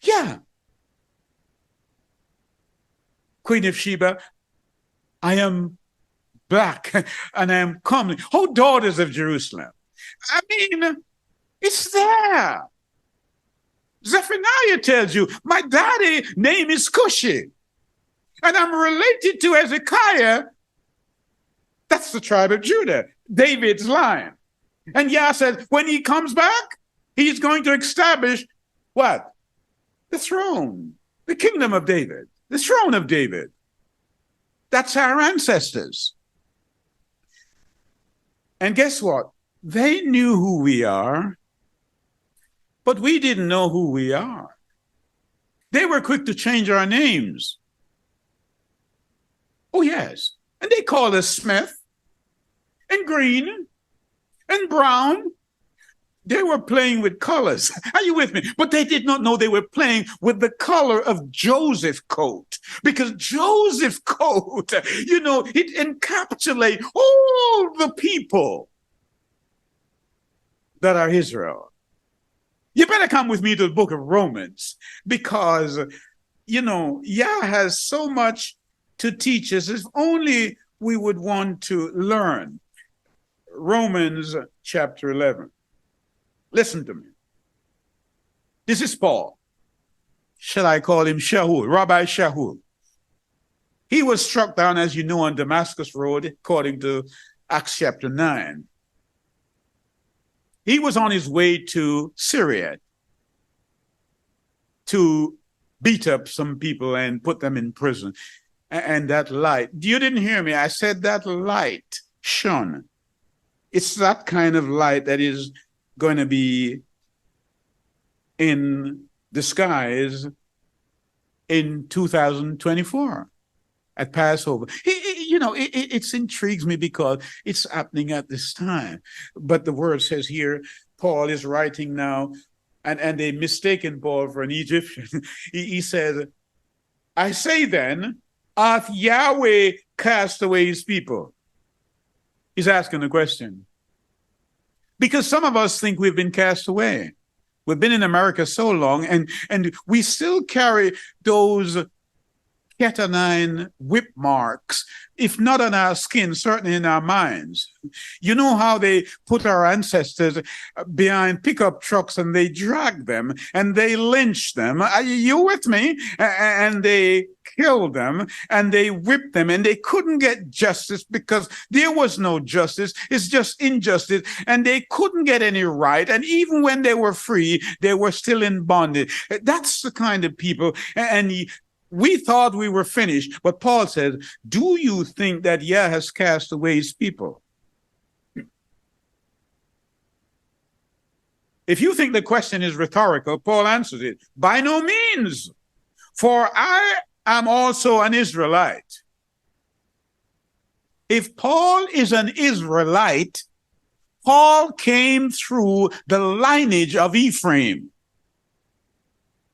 Yeah. Queen of Sheba, I am black and I am comely. Oh, daughters of Jerusalem. I mean, it's there. Zephaniah tells you, my daddy name is Cushi. And I'm related to Hezekiah. That's the tribe of Judah, David's line. And Yah said, when he comes back, he's going to establish what? The throne, the kingdom of David, the throne of David. That's our ancestors. And guess what? They knew who we are, but we didn't know who we are. They were quick to change our names. Oh, yes. And they called us Smith and Green and Brown. They were playing with colors. Are you with me? But they did not know they were playing with the color of Joseph's coat. Because Joseph's coat, it encapsulates all the people that are Israel. You better come with me to the book of Romans because, Yah has so much to teach us if only we would want to learn. Romans chapter 11. Listen to me. This is Paul. Shall I call him Shaul? Rabbi Shaul. He was struck down, as you know, on Damascus Road, according to Acts chapter 9. He was on his way to Syria to beat up some people and put them in prison. And that light, you didn't hear me. I said that light shone. It's that kind of light that is going to be in the skies in 2024 at Passover. It intrigues me because it's happening at this time. But the word says here, Paul is writing now, and they mistaken Paul for an Egyptian. He says, I say then, hath Yahweh cast away his people? He's asking the question. Because some of us think we've been cast away. We've been in America so long, and we still carry those Ketanine whip marks, if not on our skin, certainly in our minds. You know how they put our ancestors behind pickup trucks and they drag them and they lynch them. Are you with me? And they killed them and they whipped them and they couldn't get justice because there was no justice. It's just injustice. And they couldn't get any right. And even when they were free, they were still in bondage. That's the kind of people. And we thought we were finished, but Paul said, do you think that Yah has cast away his people? If you think the question is rhetorical, Paul answers it, by no means, for I am also an Israelite. If Paul is an Israelite, Paul came through the lineage of Ephraim.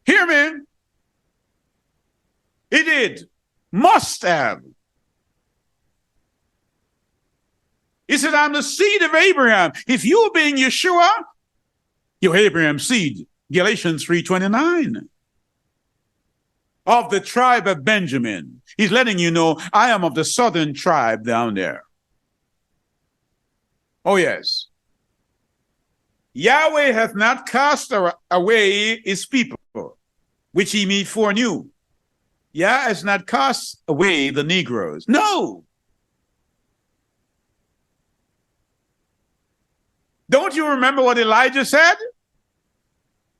Hear me? He did. Must have. He said, I'm the seed of Abraham. If you being Yeshua, you're Abraham's seed. Galatians 3:29. Of the tribe of Benjamin. He's letting you know, I am of the southern tribe down there. Oh, yes. Yahweh hath not cast away his people, which he made foreknew. Yah has not cast away the Negroes. No. Don't you remember what Elijah said?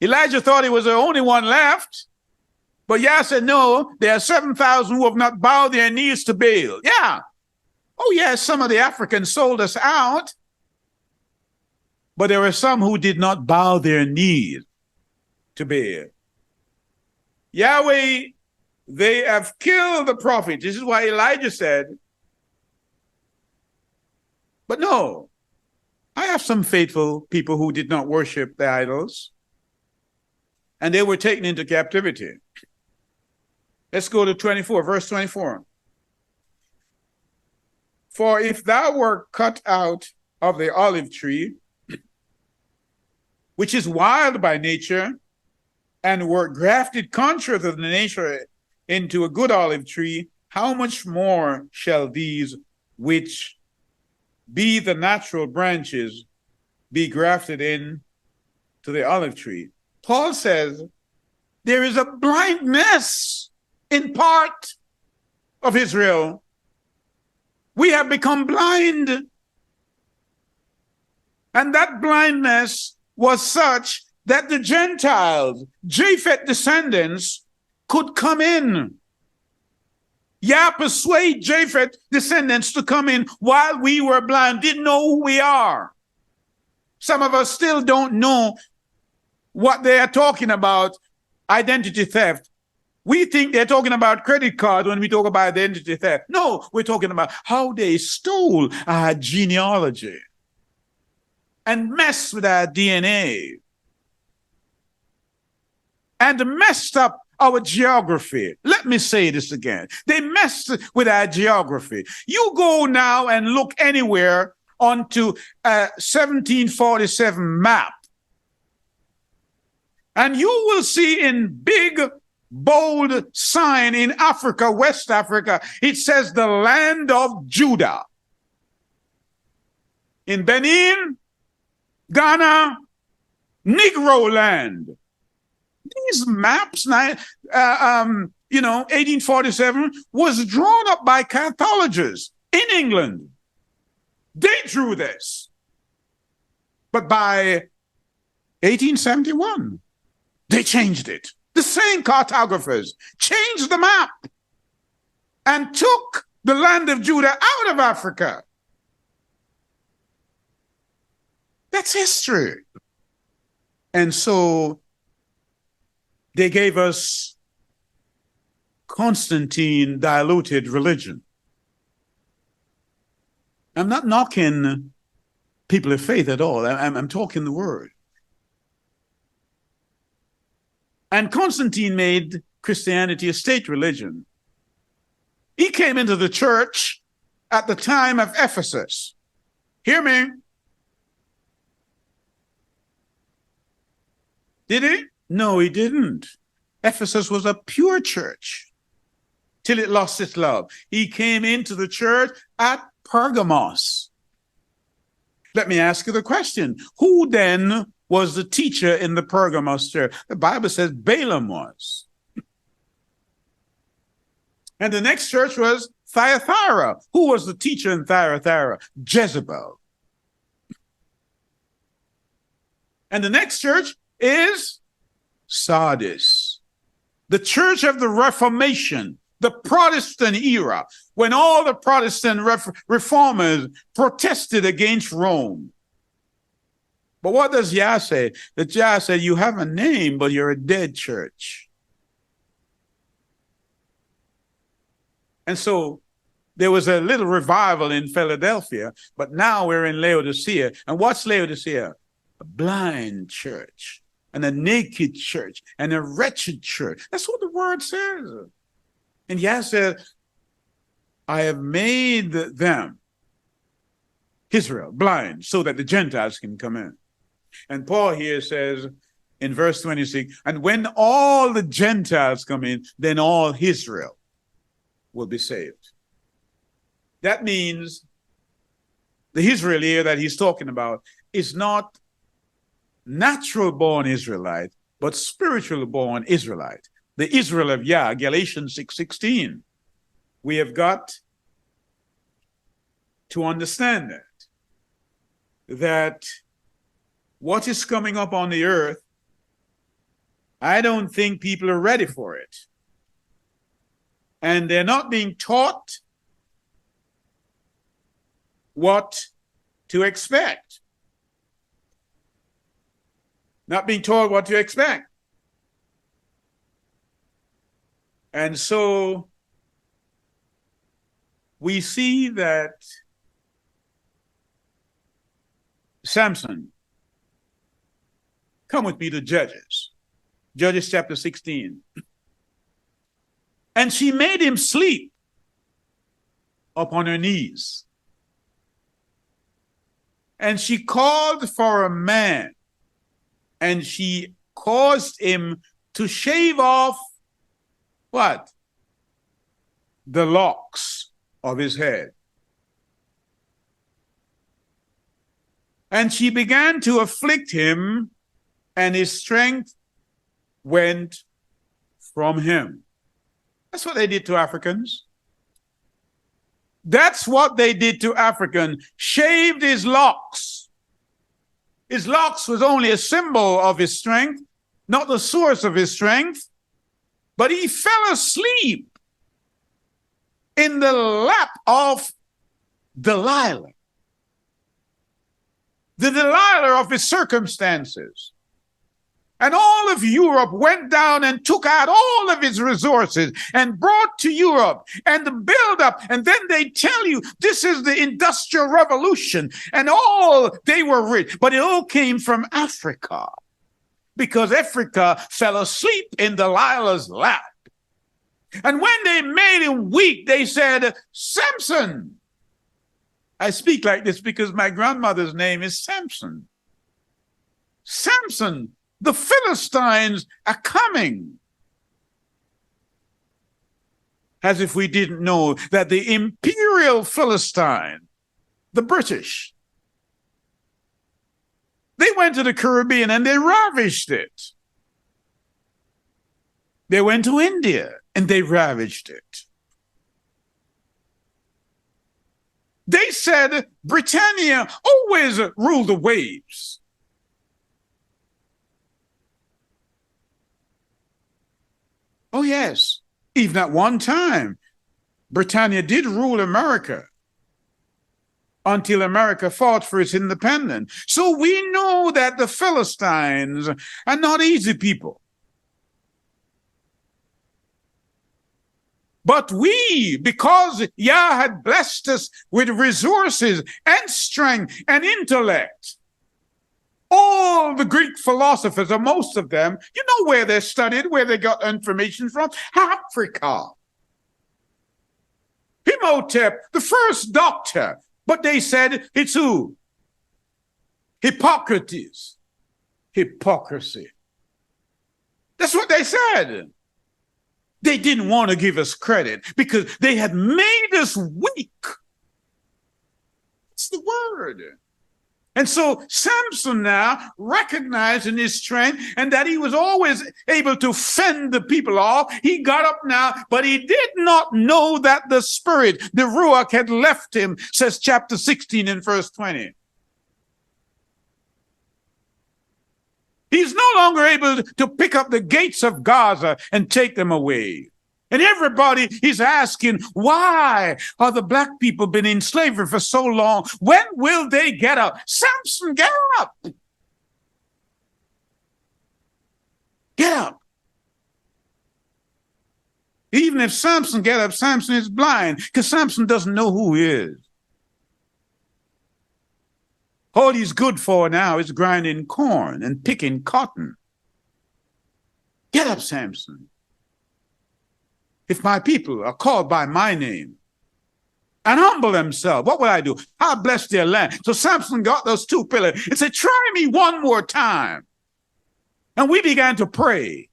Elijah thought he was the only one left. But Yah said, no, there are 7,000 who have not bowed their knees to Baal. Yeah. Oh, yes, some of the Africans sold us out. But there were some who did not bow their knees to Baal. Yahweh, they have killed the prophet. This is why Elijah said, but no, I have some faithful people who did not worship the idols, and they were taken into captivity. Let's go to 24, verse 24. For if thou wert cut out of the olive tree, which is wild by nature, and were grafted contrary to the nature into a good olive tree, how much more shall these which be the natural branches be grafted in to the olive tree? Paul says there is a blindness in part of Israel. We have become blind. And that blindness was such that the Gentiles, Japheth descendants, could come in. Persuade Japheth descendants to come in while we were blind, didn't know who we are. Some of us still don't know what they are talking about, identity theft. We think they're talking about credit cards when we talk about identity theft. No, we're talking about how they stole our genealogy and messed with our DNA and messed up our geography. Let me say this again. They messed with our geography. You go now and look anywhere onto a 1747 map, and you will see in big, bold sign in Africa, West Africa, it says the land of Judah. In Benin, Ghana, Negro land. These maps, 1847, was drawn up by Cathologists in England. They drew this. But by 1871, they changed it. The same cartographers changed the map and took the land of Judah out of Africa. That's history. And so they gave us Constantine diluted religion. I'm not knocking people of faith at all. I'm talking the word. And Constantine made Christianity a state religion. He came into the church at the time of Ephesus. Hear me? Did he? No, he didn't. Ephesus was a pure church till it lost its love. He came into the church at Pergamos. Let me ask you the question. Who then was the teacher in the Pergamos church? The Bible says Balaam was. And the next church was Thyatira. Who was the teacher in Thyatira? Jezebel. And the next church is Sardis. The church of the Reformation, the Protestant era, when all the Protestant reformers protested against Rome. But what does Yah say? That Yah said, you have a name, but you're a dead church. And so there was a little revival in Philadelphia, but now we're in Laodicea. And what's Laodicea? A blind church, and a naked church, and a wretched church. That's what the word says. And Yah said, I have made them, Israel, blind, so that the Gentiles can come in. And Paul here says in verse 26, and when all the Gentiles come in, then all Israel will be saved. That means the Israel here that he's talking about is not natural born Israelite, but spiritual born Israelite. The Israel of Yah, Galatians 6:16. We have got to understand that what is coming up on the earth, I don't think people are ready for it. And they're not being taught what to expect. Not being told what to expect. And so we see that Samson, come with me to Judges. Judges chapter 16. And she made him sleep upon her knees. And she called for a man and she caused him to shave off what? The locks of his head. And she began to afflict him, and his strength went from him. That's what they did to Africans. That's what they did to Africans. Shaved his locks. His locks was only a symbol of his strength, not the source of his strength. But he fell asleep in the lap of Delilah, the Delilah of his circumstances. And all of Europe went down and took out all of his resources and brought to Europe and the build-up. And then they tell you this is the Industrial Revolution and all, they were rich. But it all came from Africa because Africa fell asleep in Delilah's lap. And when they made him weak, they said, Samson. I speak like this because my grandmother's name is Samson. Samson. The Philistines are coming. As if we didn't know that the imperial Philistine, the British, they went to the Caribbean and they ravished it. They went to India and they ravaged it. They said Britannia always ruled the waves. Oh, yes. Even at one time, Britannia did rule America until America fought for its independence. So we know that the Philistines are not easy people. But we, because Yah had blessed us with resources and strength and intellect, all the Greek philosophers, or most of them, you know where they studied, where they got information from? Africa. Imhotep, the first doctor. But they said, it's who? Hippocrates. Hypocrisy. That's what they said. They didn't want to give us credit because they had made us weak. That's the word. And so Samson now recognized in his strength and that he was always able to fend the people off. He got up now, but he did not know that the spirit, the Ruach, had left him, says chapter 16 and verse 20. He's no longer able to pick up the gates of Gaza and take them away. And everybody is asking, why are the black people been in slavery for so long? When will they get up? Samson, get up. Get up. Even if Samson get up, Samson is blind because Samson doesn't know who he is. All he's good for now is grinding corn and picking cotton. Get up, Samson. If my people are called by my name and humble themselves, what will I do? I'll bless their land. So Samson got those two pillars and said, try me one more time. And we began to pray.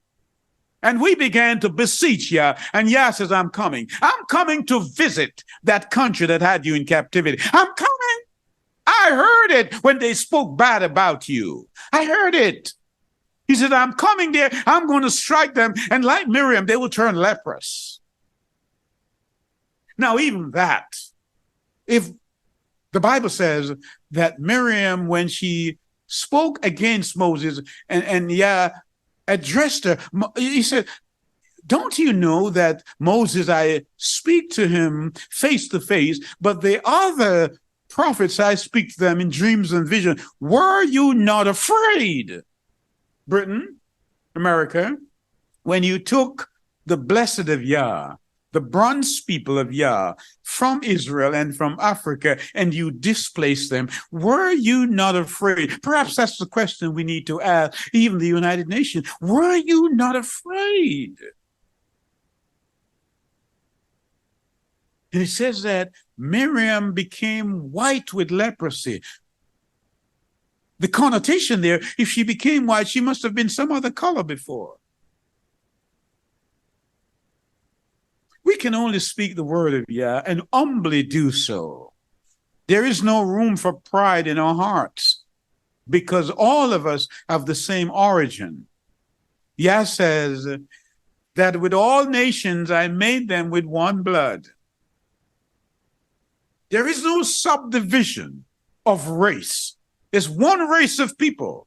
And we began to beseech Yah. And Yah says, I'm coming. I'm coming to visit that country that had you in captivity. I'm coming. I heard it when they spoke bad about you. I heard it. He said, I'm coming there. I'm going to strike them. And like Miriam, they will turn leprous. Now, even that, if the Bible says that Miriam, when she spoke against Moses and Yah addressed her, he said, don't you know that Moses, I speak to him face to face, but the other prophets, I speak to them in dreams and vision. Were you not afraid? Britain, America, when you took the blessed of Yah, the bronze people of Yah from Israel and from Africa, and you displaced them, were you not afraid? Perhaps that's the question we need to ask, even the United Nations. Were you not afraid? And it says that Miriam became white with leprosy. The connotation there, if she became white, she must have been some other color before. We can only speak the word of Yah and humbly do so. There is no room for pride in our hearts because all of us have the same origin. Yah says that with all nations I made them with one blood. There is no subdivision of race. There's one race of people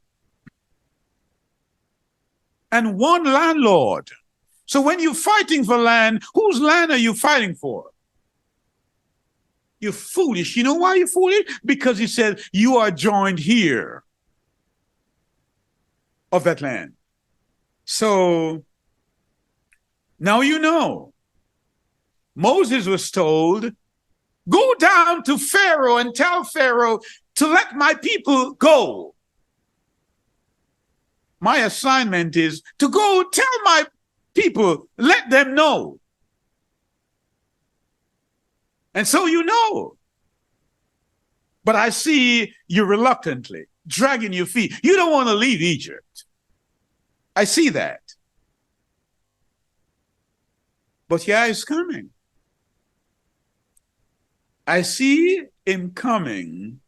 and one landlord. So when you're fighting for land, whose land are you fighting for? You're foolish. You know why you're foolish? Because he said, you are joined here of that land. So now you know. Moses was told, go down to Pharaoh and tell Pharaoh to let my people go. My assignment is to go tell my people, let them know. And so you know. But I see you reluctantly dragging your feet. You don't want to leave Egypt. I see that. But Yah is coming. I see him coming,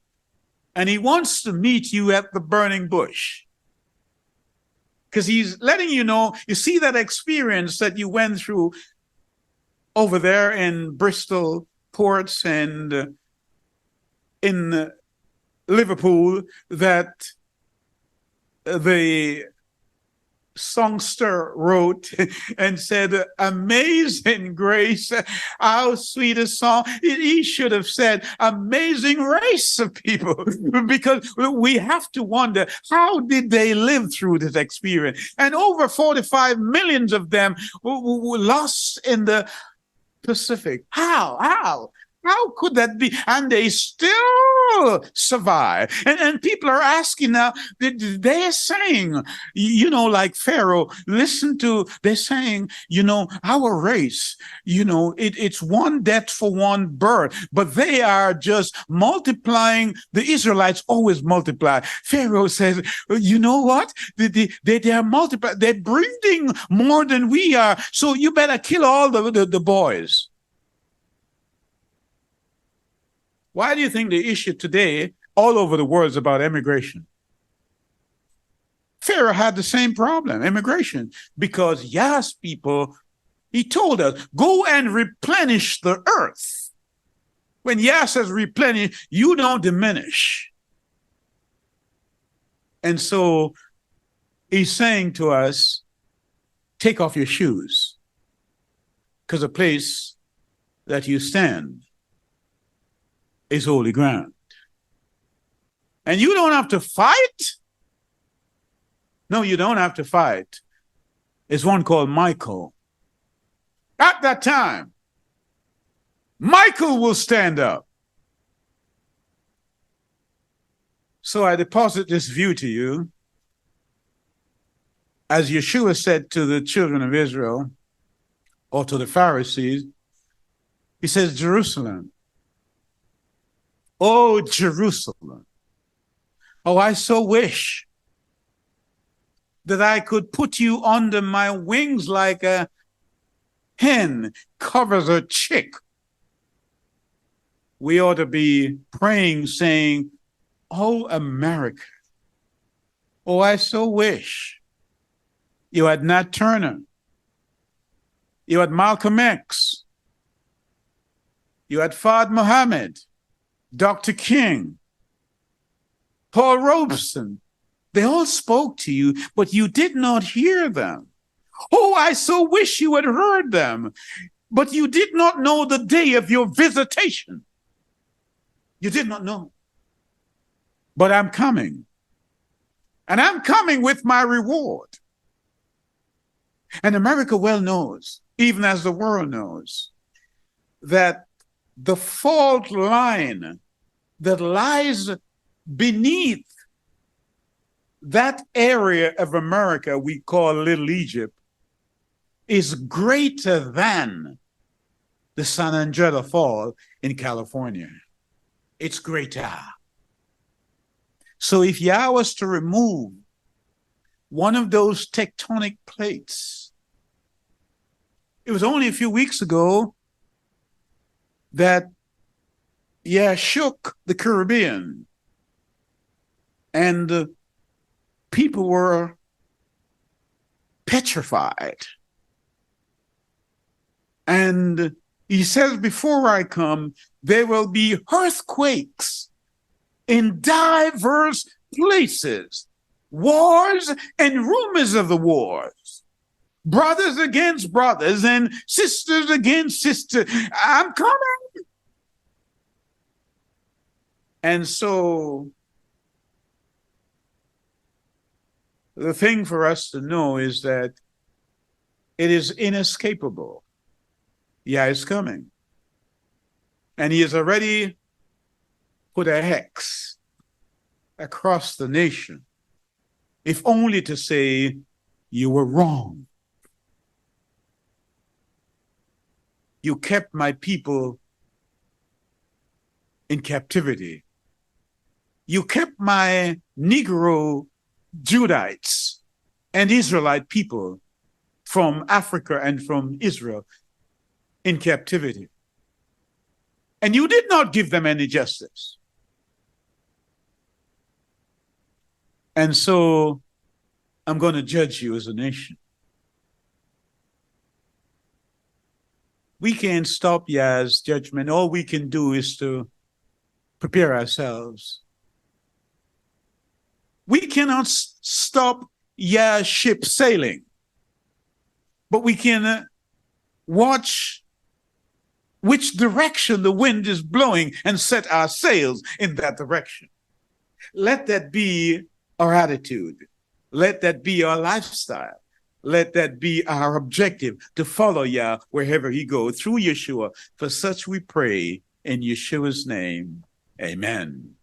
and he wants to meet you at the burning bush. Because he's letting you know, you see that experience that you went through over there in Bristol ports and in Liverpool, that the songster wrote and said, amazing grace, how sweet a song. He should have said amazing race of people, because we have to wonder, how did they live through this experience? And over 45 million of them were lost in the Pacific. How could that be? And they still survive. And people are asking now, they're saying, like Pharaoh, they're saying, our race, it's one death for one birth, but they are just multiplying. The Israelites always multiply. Pharaoh says, you know what? They are multiplying. They're breeding more than we are. So you better kill all the boys. Why do you think the issue today all over the world is about immigration? Pharaoh had the same problem, immigration, because Yah's people, he told us, go and replenish the earth. When Yah says replenish, you don't diminish. And so he's saying to us, take off your shoes, because the place that you stand is holy ground. And you don't have to fight. No, you don't have to fight. There's one called Michael. At that time, Michael will stand up. So I deposit this view to you. As Yeshua said to the children of Israel, or to the Pharisees, he says, Jerusalem, oh, Jerusalem, oh, I so wish that I could put you under my wings like a hen covers a chick. We ought to be praying, saying, oh, America, oh, I so wish you had Nat Turner, you had Malcolm X, you had Fard Muhammad, Dr. King, Paul Robeson. They all spoke to you, but you did not hear them. Oh, I so wish you had heard them, but you did not know the day of your visitation. You did not know. But I'm coming. And I'm coming with my reward. And America well knows, even as the world knows, that the fault line that lies beneath that area of America we call Little Egypt is greater than the San Angelo Fall in California. It's greater. So if Yah was to remove one of those tectonic plates, it was only a few weeks ago that Yah shook the Caribbean, and people were petrified. And he says, before I come, there will be earthquakes in diverse places, wars and rumors of the wars, brothers against brothers and sisters against sisters. I'm coming. And so the thing for us to know is that it is inescapable. Yah is coming. And he has already put a hex across the nation, if only to say, you were wrong. You kept my people in captivity. You kept my Negro Judites and Israelite people from Africa and from Israel in captivity. And you did not give them any justice. And so I'm going to judge you as a nation. We can't stop Yah's judgment. All we can do is to prepare ourselves. We cannot stop Yah's ship sailing, but we can watch which direction the wind is blowing and set our sails in that direction. Let that be our attitude. Let that be our lifestyle. Let that be our objective, to follow Yah wherever he goes through Yeshua. For such we pray in Yeshua's name. Amen.